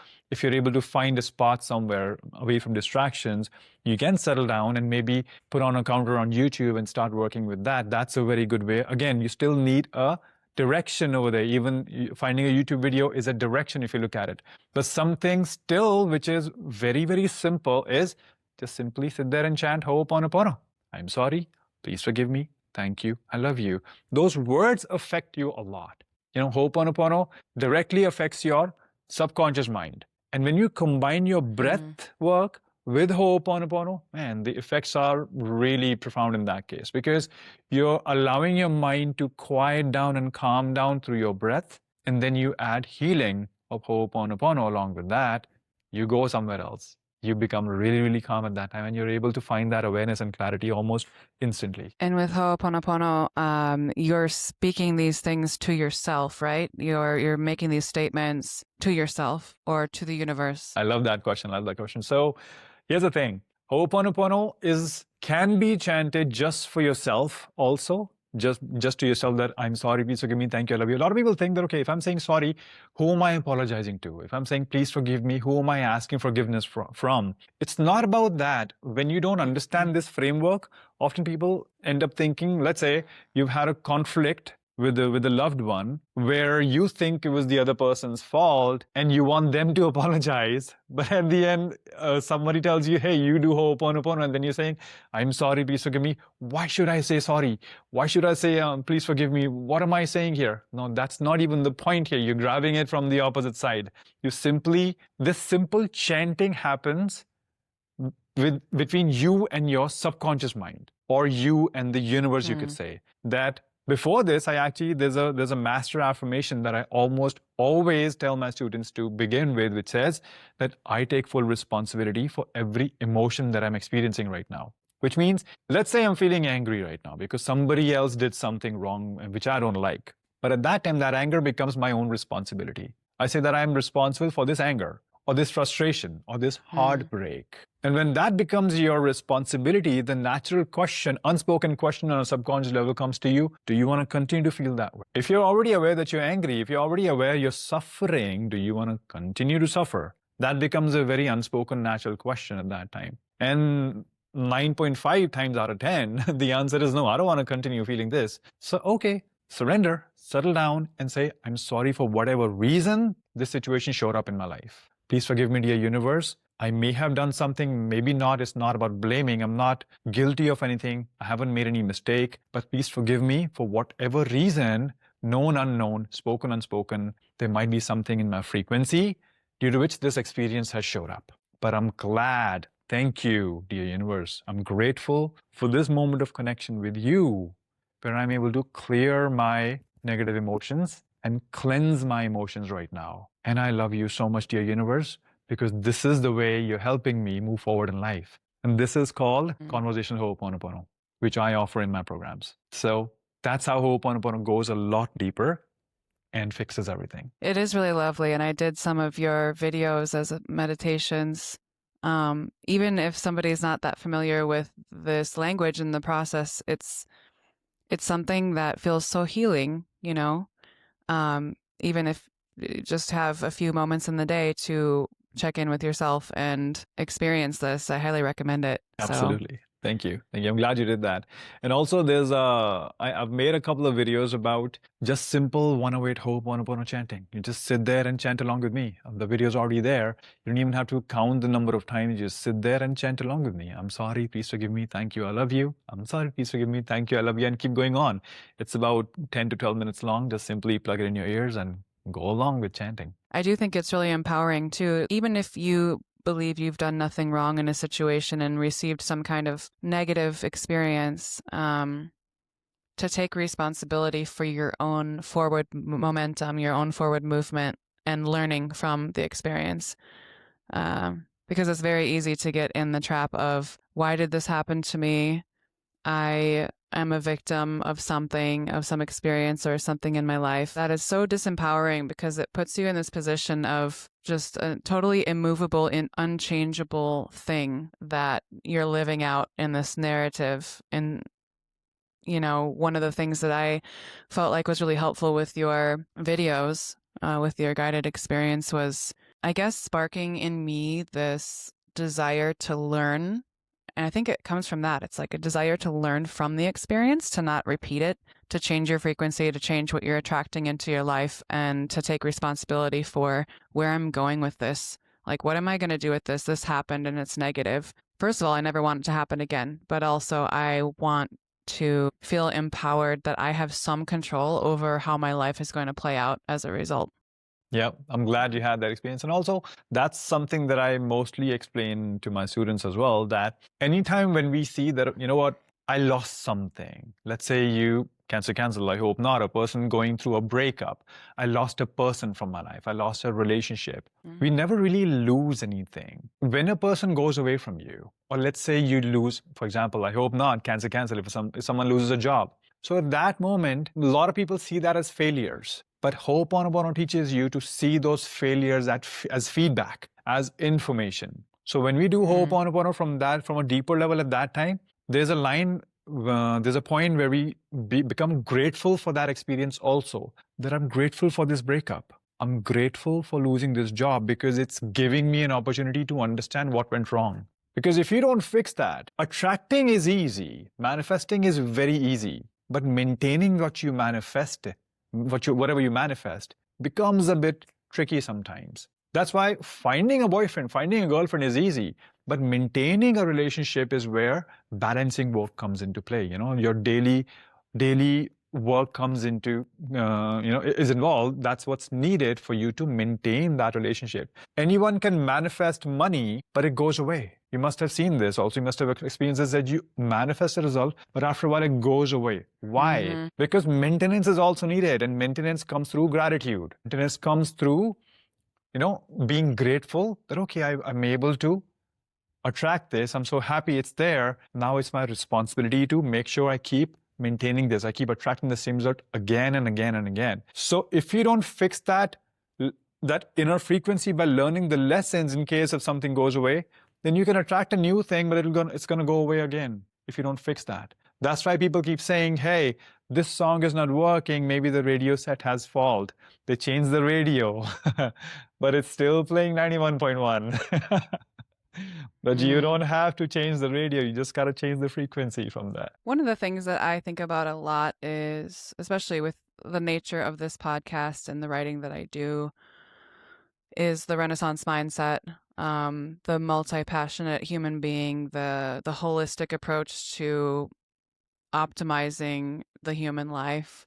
able to find a spot somewhere away from distractions, you can settle down and maybe put on a counter on YouTube and start working with that. That's a very good way. Again, you still need a direction over there. Even finding a YouTube video is a direction if you look at it. But something still, which is very, very simple, is just simply sit there and chant Ho'oponopono. I'm sorry. Please forgive me. Thank you. I love you. Those words affect you a lot. You know, Ho'oponopono directly affects your subconscious mind. And when you combine your breath work with Ho'oponopono, man, the effects are really profound in that case, because you're allowing your mind to quiet down and calm down through your breath, and then you add healing of Ho'oponopono along with that, you go somewhere else. You become really, really calm at that time, and you're able to find that awareness and clarity almost instantly. And with Ho'oponopono, you're speaking these things to yourself, right? You're making these statements to yourself or to the universe. I love that question. I love that question. So here's the thing. Ho'oponopono can be chanted just for yourself also. Just to yourself, that I'm sorry, please forgive me, thank you, I love you. A lot of people think that, okay, if I'm saying sorry, who am I apologizing to? If I'm saying please forgive me, who am I asking forgiveness from? It's not about that. When you don't understand this framework, often people end up thinking, let's say you've had a conflict with a loved one where you think it was the other person's fault and you want them to apologize, but at the end somebody tells you, hey, you do Ho'oponopono, and then you're saying, I'm sorry, please forgive me. Why should I say sorry? Why should I say please forgive me? What am I saying here? No, that's not even the point here. You're grabbing it from the opposite side. This simple chanting happens between you and your subconscious mind, or you and the universe, you could say. That before this, there's a master affirmation that I almost always tell my students to begin with, which says that I take full responsibility for every emotion that I'm experiencing right now. Which means, let's say I'm feeling angry right now because somebody else did something wrong which I don't like. But at that time, that anger becomes my own responsibility. I say that I'm responsible for this anger, or this frustration, or this heartbreak. And when that becomes your responsibility, the natural question, unspoken question on a subconscious level comes to you, do you want to continue to feel that way? If you're already aware that you're angry, if you're already aware you're suffering, do you want to continue to suffer? That becomes a very unspoken natural question at that time. And 9.5 times out of 10, the answer is no, I don't want to continue feeling this. So, okay, surrender, settle down, and say, I'm sorry for whatever reason this situation showed up in my life. Please forgive me, dear universe. I may have done something, maybe not. It's not about blaming. I'm not guilty of anything. I haven't made any mistake. But please forgive me for whatever reason, known, unknown, spoken, unspoken. There might be something in my frequency due to which this experience has showed up. But I'm glad. Thank you, dear universe. I'm grateful for this moment of connection with you, where I'm able to clear my negative emotions and cleanse my emotions right now. And I love you so much, dear universe, because this is the way you're helping me move forward in life. And this is called Conversational Ho'oponopono, which I offer in my programs. So that's how Ho'oponopono goes a lot deeper and fixes everything. It is really lovely. And I did some of your videos as meditations. Even if somebody's not that familiar with this language and the process, it's something that feels so healing, you know, even if you just have a few moments in the day to check in with yourself and experience this. I highly recommend it. Absolutely. Thank you. Thank you. I'm glad you did that. And also I've made a couple of videos about just simple 108 Ho'oponopono chanting. You just sit there and chant along with me. The video's already there. You don't even have to count the number of times. You just sit there and chant along with me. I'm sorry, please forgive me. Thank you, I love you. I'm sorry, please forgive me. Thank you, I love you. And keep going on. It's about 10 to 12 minutes long. Just simply plug it in your ears and go along with chanting. I do think it's really empowering too. Even if you believe you've done nothing wrong in a situation and received some kind of negative experience, to take responsibility for your own forward momentum, your own forward movement, and learning from the experience. Because it's very easy to get in the trap of, why did this happen to me? I am a victim of something, of some experience or something in my life. That is so disempowering because it puts you in this position of just a totally immovable and unchangeable thing that you're living out in this narrative. And, you know, one of the things that I felt like was really helpful with your videos, with your guided experience, was, I guess, sparking in me this desire to learn. And I think it comes from that. It's like a desire to learn from the experience, to not repeat it, to change your frequency, to change what you're attracting into your life, and to take responsibility for where I'm going with this. Like, what am I going to do with this? This happened and it's negative. First of all, I never want it to happen again, but also I want to feel empowered that I have some control over how my life is going to play out as a result. Yeah, I'm glad you had that experience. And also, that's something that I mostly explain to my students as well, that anytime when we see that, you know what, I lost something. Let's say you cancel, I hope not, a person going through a breakup. I lost a person from my life. I lost a relationship. We never really lose anything. When a person goes away from you, or let's say you lose, for example, I hope not, cancel, if someone loses a job. So at that moment, a lot of people see that as failures. But Ho'oponopono teaches you to see those failures as feedback, as information. So when we do Ho'oponopono from a deeper level at that time, there's a line, there's a point where we become grateful for that experience also. That I'm grateful for this breakup. I'm grateful for losing this job because it's giving me an opportunity to understand what went wrong. Because if you don't fix that, attracting is easy, manifesting is very easy, but maintaining what you manifest, whatever you manifest, becomes a bit tricky sometimes. That's why finding a boyfriend, finding a girlfriend is easy, but maintaining a relationship is where balancing work comes into play. You know, your daily work comes into, is involved. That's what's needed for you to maintain that relationship. Anyone can manifest money, but it goes away. You must have seen this. Also, you must have experienced this, that you manifest a result, but after a while it goes away. Why? Because maintenance is also needed, and maintenance comes through gratitude. Maintenance comes through, being grateful that, okay, I'm able to attract this. I'm so happy it's there. Now it's my responsibility to make sure I keep maintaining this. I keep attracting the same result again and again and again. So if you don't fix that inner frequency by learning the lessons in case if something goes away, then you can attract a new thing, but it's going to go away again if you don't fix that. That's why people keep saying, hey, this song is not working. Maybe the radio set has fault. They changed the radio, but it's still playing 91.1. But you don't have to change the radio. You just got to change the frequency from that. One of the things that I think about a lot is, especially with the nature of this podcast and the writing that I do, is the Renaissance mindset, the multi-passionate human being, the holistic approach to optimizing the human life.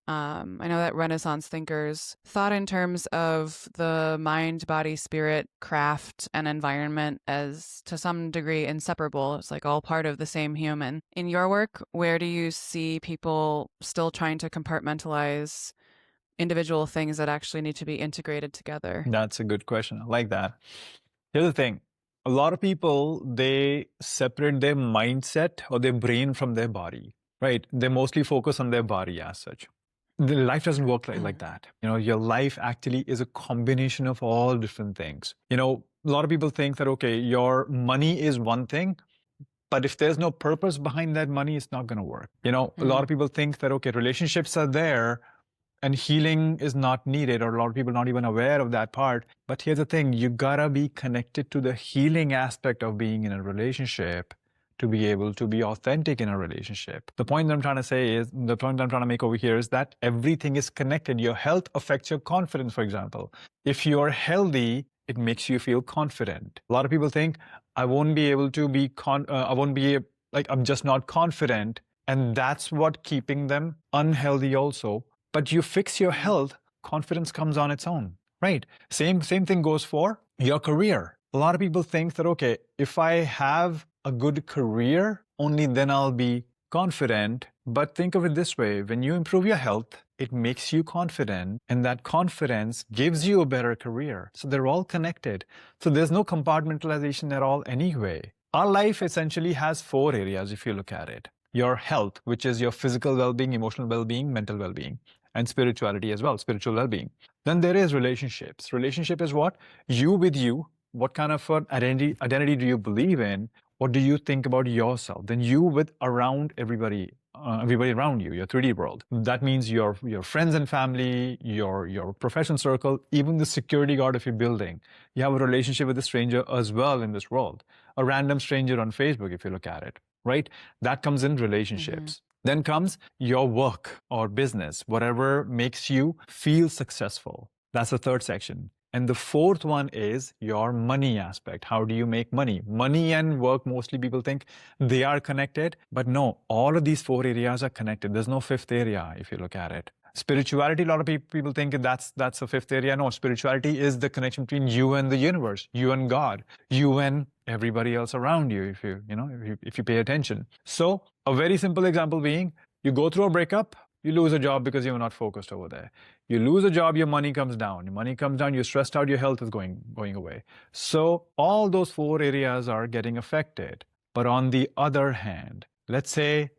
I know that Renaissance thinkers thought in terms of the mind, body, spirit, craft, and environment as to some degree inseparable. It's like all part of the same human. In your work, where do you see people still trying to compartmentalize individual things that actually need to be integrated together? That's a good question. I like that. Here's the thing. A lot of people, they separate their mindset or their brain from their body, right? They mostly focus on their body as such. The life doesn't work like that. Your life actually is a combination of all different things. A lot of people think that, okay, your money is one thing, but if there's no purpose behind that money, it's not going to work. A lot of people think that, okay, relationships are there and healing is not needed, or a lot of people are not even aware of that part. But here's the thing, you gotta be connected to the healing aspect of being in a relationship to be able to be authentic in a relationship. The point that I'm trying to say is, the point that I'm trying to make over here is that everything is connected. Your health affects your confidence, for example. If you're healthy, it makes you feel confident. A lot of people think, I won't be able to be, I'm just not confident. And that's what keeping them unhealthy also. But you fix your health, confidence comes on its own, right? Same thing goes for your career. A lot of people think that, okay, if I have a good career, only then I'll be confident. But think of it this way, when you improve your health, it makes you confident, and that confidence gives you a better career. So they're all connected. So there's no compartmentalization at all anyway. Our life essentially has 4 areas if you look at it. Your health, which is your physical well-being, emotional well-being, mental well-being, and spirituality as well, spiritual well-being. Then there is relationships. Relationship is what? You with you. What kind of identity do you believe in? What do you think about yourself? Then you with around everybody around you, your 3D world. That means your friends and family, your professional circle, even the security guard of your building. You have a relationship with a stranger as well in this world. A random stranger on Facebook, if you look at it, right? That comes in relationships. Then comes your work or business, whatever makes you feel successful. That's the 3rd section. And the 4th one is your money aspect. How do you make money? Money and work, mostly people think they are connected, but no, all of these 4 areas are connected. There's no 5th area if you look at it. Spirituality, a lot of people think that's a 5th area. No, spirituality is the connection between you and the universe, you and God, you and everybody else around you, if you pay attention. So a very simple example being, you go through a breakup, you lose a job because you're not focused over there. You lose a job, your money comes down. Your money comes down, you're stressed out, your health is going away. So all those 4 areas are getting affected. But on the other hand, let's say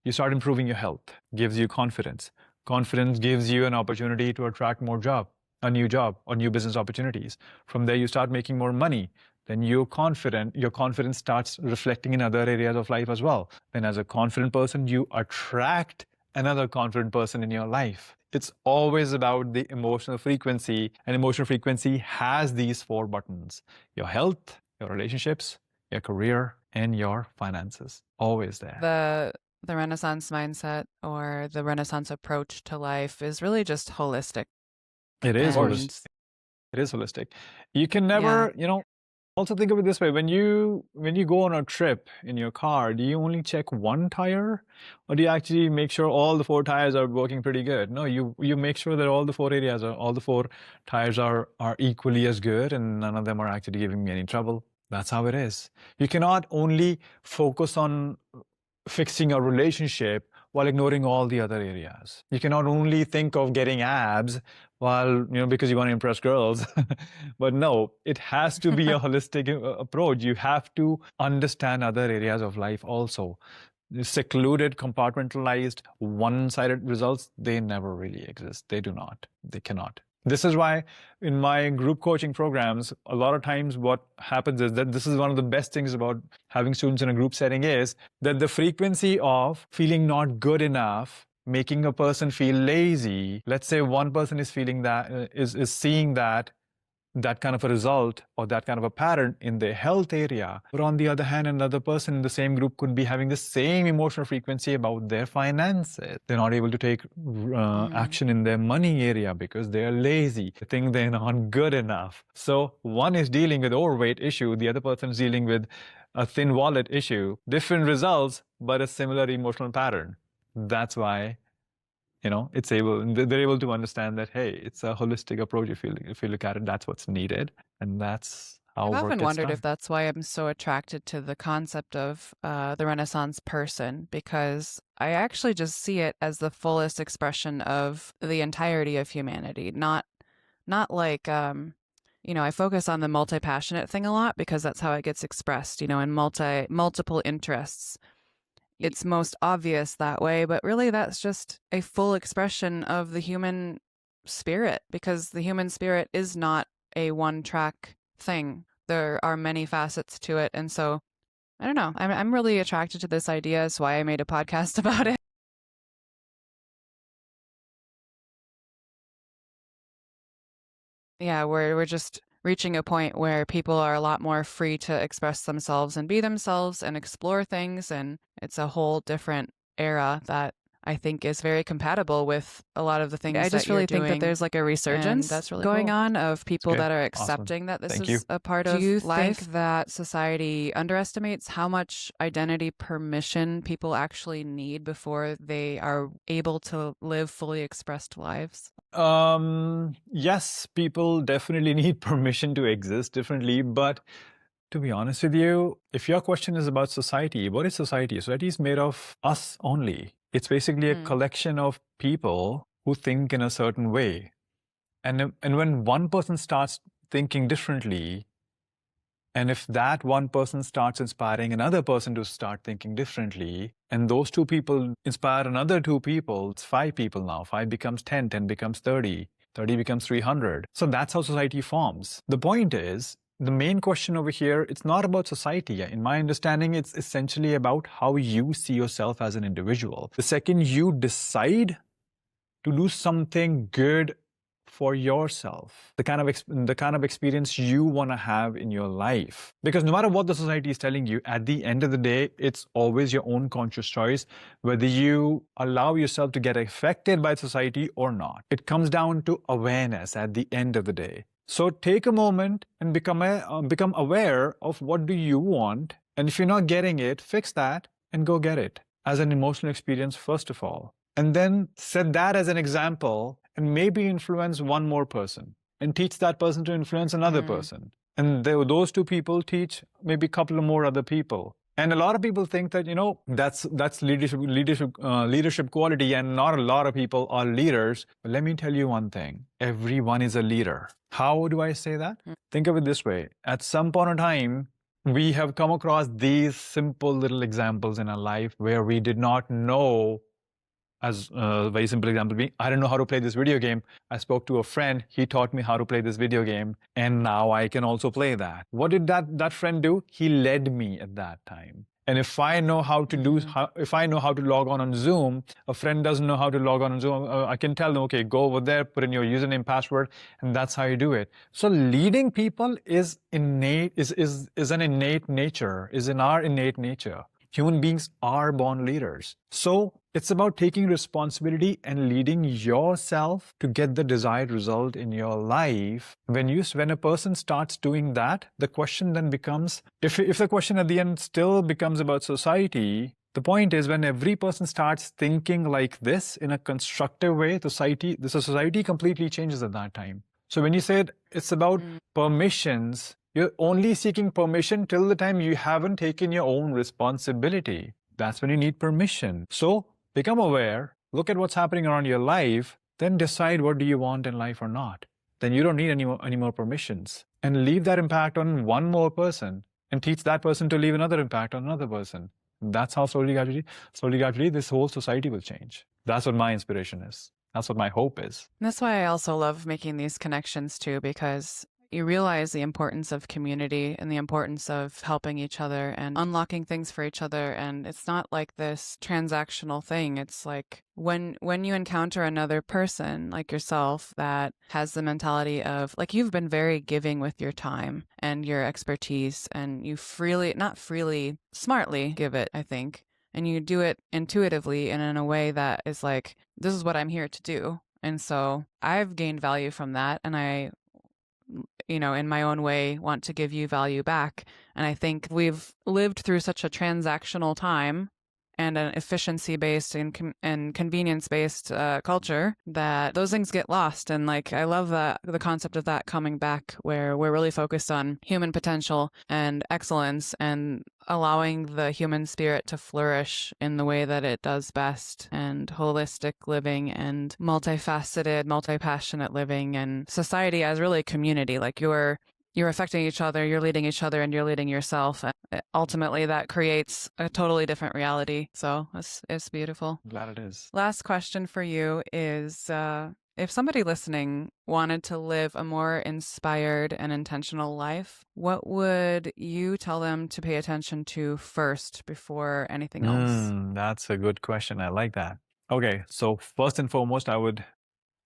you start improving your health, gives you confidence. Confidence gives you an opportunity to attract more a new job or new business opportunities. From there, you start making more money. Then you're confident, your confidence starts reflecting in other areas of life as well. Then as a confident person, you attract another confident person in your life. It's always about the emotional frequency, and emotional frequency has these 4 buttons: your health, your relationships, your career, and your finances. Always there. The Renaissance mindset or the Renaissance approach to life is really just holistic. It is holistic. It is holistic. You can never, also think of it this way. When you go on a trip in your car, do you only check one tire, or do you actually make sure all the 4 tires are working pretty good? No, you make sure that all the 4 tires are equally as good, and none of them are actually giving me any trouble. That's how it is. You cannot only focus on fixing a relationship while ignoring all the other areas. You cannot only think of getting abs while, because you want to impress girls. But no, it has to be a holistic approach. You have to understand other areas of life also. Secluded, compartmentalized, one-sided results, they never really exist. They do not. They cannot. This is why in my group coaching programs, a lot of times what happens is that this is one of the best things about having students in a group setting is that the frequency of feeling not good enough, making a person feel lazy. Let's say one person is feeling that, is seeing that kind of a result or that kind of a pattern in their health area. But on the other hand, another person in the same group could be having the same emotional frequency about their finances. They're not able to take action in their money area because they're lazy. They think they're not good enough. So one is dealing with overweight issue, the other person is dealing with a thin wallet issue. Different results, but a similar emotional pattern. That's why they're able to understand that, hey, it's a holistic approach. If you look at it, that's what's needed, and that's how I've work often gets wondered done. if that's why I'm so attracted to the concept of the Renaissance person, because I actually just see it as the fullest expression of the entirety of humanity. Not like I focus on the multi-passionate thing a lot because that's how it gets expressed, in multiple interests. It's most obvious that way, but really that's just a full expression of the human spirit, because the human spirit is not a one-track thing. There are many facets to it, and so I don't know. I'm really attracted to this idea. That's why I made a podcast about it. Yeah, we're just reaching a point where people are a lot more free to express themselves and be themselves and explore things. And it's a whole different era that I think is very compatible with a lot of the things I just really think that there's like a resurgence that's really going cool. on of people good. that are Awesome. accepting that this Thank is you. a part Do of you life. think That society underestimates how much identity permission people actually need before they are able to live fully expressed lives? Yes, people definitely need permission to exist differently, but to be honest with you, if your question is about society, what is society? Society is made of us only. It's basically a collection of people who think in a certain way. And when one person starts thinking differently, and if that one person starts inspiring another person to start thinking differently, and those two people inspire another two people, it's 5 people now. 5 becomes 10, 10 becomes 30, 30 becomes 300. So that's how society forms. The point is, the main question over here, it's not about society. In my understanding, it's essentially about how you see yourself as an individual. The second you decide to do something good for yourself, the kind of experience you want to have in your life. Because no matter what the society is telling you, at the end of the day, it's always your own conscious choice whether you allow yourself to get affected by society or not. It comes down to awareness at the end of the day. So take a moment and become aware of what do you want, and if you're not getting it, fix that and go get it as an emotional experience first of all. And then set that as an example and maybe influence one more person and teach that person to influence another person. And those two people teach maybe a couple of more other people. And a lot of people think that, that's leadership quality, and not a lot of people are leaders. But let me tell you one thing. Everyone is a leader. How do I say that? Think of it this way. At some point in time, we have come across these simple little examples in our life where we did not know. As a very simple example being, I don't know how to play this video game. I spoke to a friend. He taught me how to play this video game, and now I can also play that. What did that friend do? He led me at that time. And if I know how to if I know how to log on Zoom, a friend doesn't know how to log on Zoom, I can tell them, okay, go over there, put in your username, password, and that's how you do it. So leading people is innate, is an innate nature, is in our innate nature. Human beings are born leaders. So it's about taking responsibility and leading yourself to get the desired result in your life. When a person starts doing that, the question then becomes, if the question at the end still becomes about society, the point is when every person starts thinking like this in a constructive way, the society completely changes at that time. So when you said it's about permissions, you're only seeking permission till the time you haven't taken your own responsibility. That's when you need permission. So become aware, look at what's happening around your life, then decide what do you want in life or not. Then you don't need any more permissions. And leave that impact on one more person and teach that person to leave another impact on another person. That's how slowly, gradually, this whole society will change. That's what my inspiration is. That's what my hope is. And that's why I also love making these connections too, because you realize the importance of community and the importance of helping each other and unlocking things for each other. And it's not like this transactional thing. It's like when you encounter another person like yourself that has the mentality of, like, you've been very giving with your time and your expertise, and you smartly give it, I think. And you do it intuitively and in a way that is like, this is what I'm here to do. And so I've gained value from that. And I, in my own way, want to give you value back. And I think we've lived through such a transactional time and an efficiency-based and convenience-based culture that those things get lost. And like, I love that the concept of that coming back, where we're really focused on human potential and excellence and allowing the human spirit to flourish in the way that it does best, and holistic living and multifaceted, multi-passionate living, and society as really community. Like you're affecting each other, you're leading each other, and you're leading yourself. And ultimately, that creates a totally different reality. So it's beautiful. I'm glad it is. Last question for you is, if somebody listening wanted to live a more inspired and intentional life, what would you tell them to pay attention to first before anything else? That's a good question. I like that. Okay, so first and foremost, I would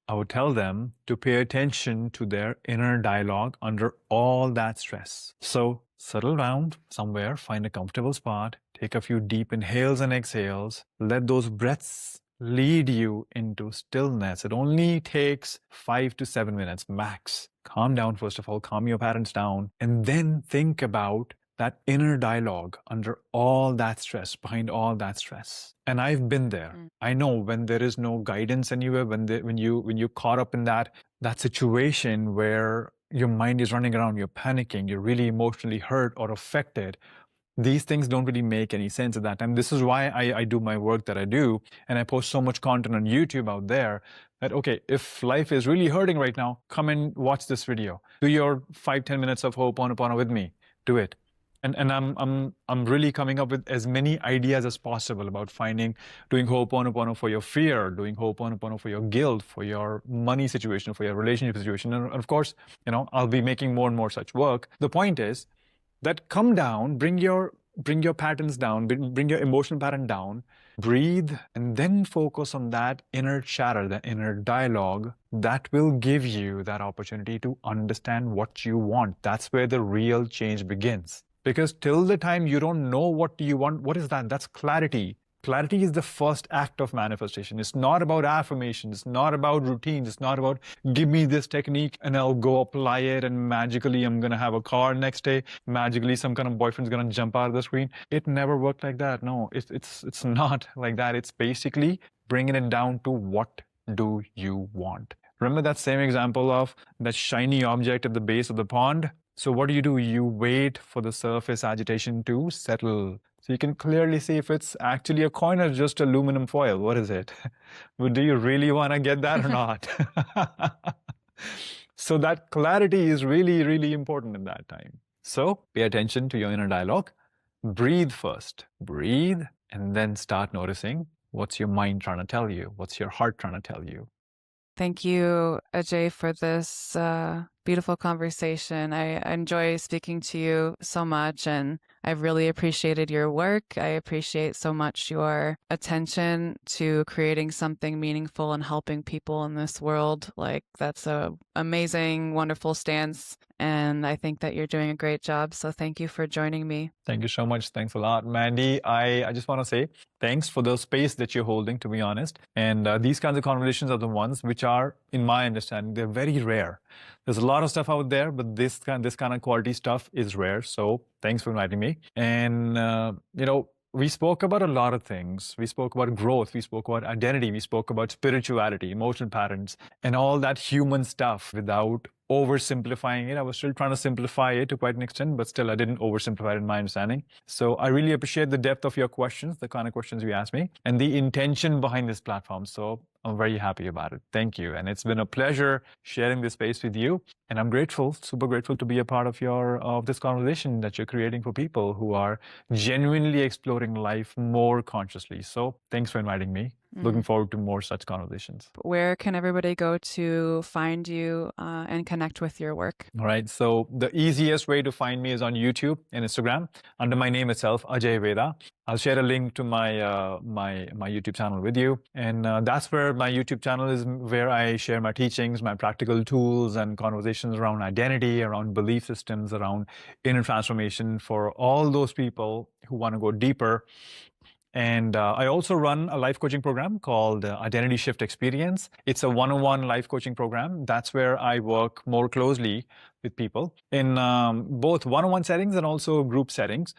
I would tell them to pay attention to their inner dialogue under all that stress. So settle down somewhere, find a comfortable spot, take a few deep inhales and exhales, let those breaths lead you into stillness. It only takes 5 to 7 minutes max. Calm down, first of all, calm your parents down, and then think about that inner dialogue under all that stress, behind all that stress. And I've been there. I know when there is no guidance anywhere, when you're caught up in that situation where your mind is running around, you're panicking, you're really emotionally hurt or affected. These things don't really make any sense at that time. This is why I do my work that I do, and I post so much content on YouTube out there that, okay, if life is really hurting right now, come and watch this video. Do your 5-10 minutes of Ho'oponopono with me. Do it. And I'm really coming up with as many ideas as possible about doing Ho'oponopono for your fear, doing Ho'oponopono for your guilt, for your money situation, for your relationship situation. And of course, I'll be making more and more such work. The point is that come down, bring your patterns down, bring your emotional pattern down, breathe, and then focus on that inner chatter, that inner dialogue that will give you that opportunity to understand what you want. That's where the real change begins. Because till the time you don't know what you want, what is that? That's clarity. Clarity is the first act of manifestation. It's not about affirmation. It's not about routines. It's not about give me this technique and I'll go apply it and magically I'm going to have a car next day. Magically some kind of boyfriend's going to jump out of the screen. It never worked like that. No, it's not like that. It's basically bringing it down to what do you want. Remember that same example of that shiny object at the base of the pond? So what do? You wait for the surface agitation to settle. So you can clearly see if it's actually a coin or just aluminum foil. What is it? But do you really want to get that or not? So that clarity is really, really important in that time. So pay attention to your inner dialogue. Breathe first. Breathe and then start noticing what's your mind trying to tell you? What's your heart trying to tell you? Thank you, Ajay, for this beautiful conversation. I enjoy speaking to you so much, and I've really appreciated your work. I appreciate so much your attention to creating something meaningful and helping people in this world. Like, that's an amazing, wonderful stance, and I think that you're doing a great job. So thank you for joining me. Thank you so much. Thanks a lot, Mandy. I just want to say thanks for the space that you're holding, to be honest. And these kinds of conversations are the ones which are, in my understanding, they're very rare. There's a lot of stuff out there, but this kind of quality stuff is rare. So thanks for inviting me. And, we spoke about a lot of things. We spoke about growth. We spoke about identity. We spoke about spirituality, emotional patterns, and all that human stuff without oversimplifying it. I was still trying to simplify it to quite an extent, but still I didn't oversimplify it in my understanding. So I really appreciate the depth of your questions, the kind of questions you asked me, and the intention behind this platform. So I'm very happy about it. Thank you. And it's been a pleasure sharing this space with you. And I'm grateful, super grateful to be a part of this conversation that you're creating for people who are genuinely exploring life more consciously. So thanks for inviting me. Looking forward to more such conversations. Where can everybody go to find you and connect with your work? All right. So the easiest way to find me is on YouTube and Instagram under my name itself, Ajayy Veda. I'll share a link to my my YouTube channel with you. And that's where my YouTube channel is, where I share my teachings, my practical tools and conversations around identity, around belief systems, around inner transformation for all those people who want to go deeper. And I also run a life coaching program called Identity Shift Experience. It's a one-on-one life coaching program. That's where I work more closely with people in both one-on-one settings and also group settings.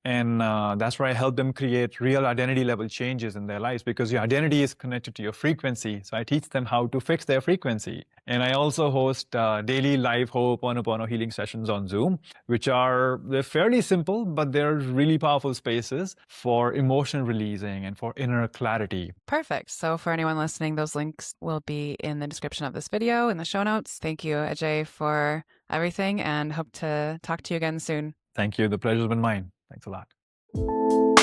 And that's where I help them create real identity level changes in their lives, because your identity is connected to your frequency. So I teach them how to fix their frequency. And I also host daily live Ho'oponopono healing sessions on Zoom, they're fairly simple, but they're really powerful spaces for emotion releasing and for inner clarity. Perfect. So for anyone listening, those links will be in the description of this video, in the show notes. Thank you, Ajay, for everything, and hope to talk to you again soon. Thank you. The pleasure's been mine. Thanks a lot.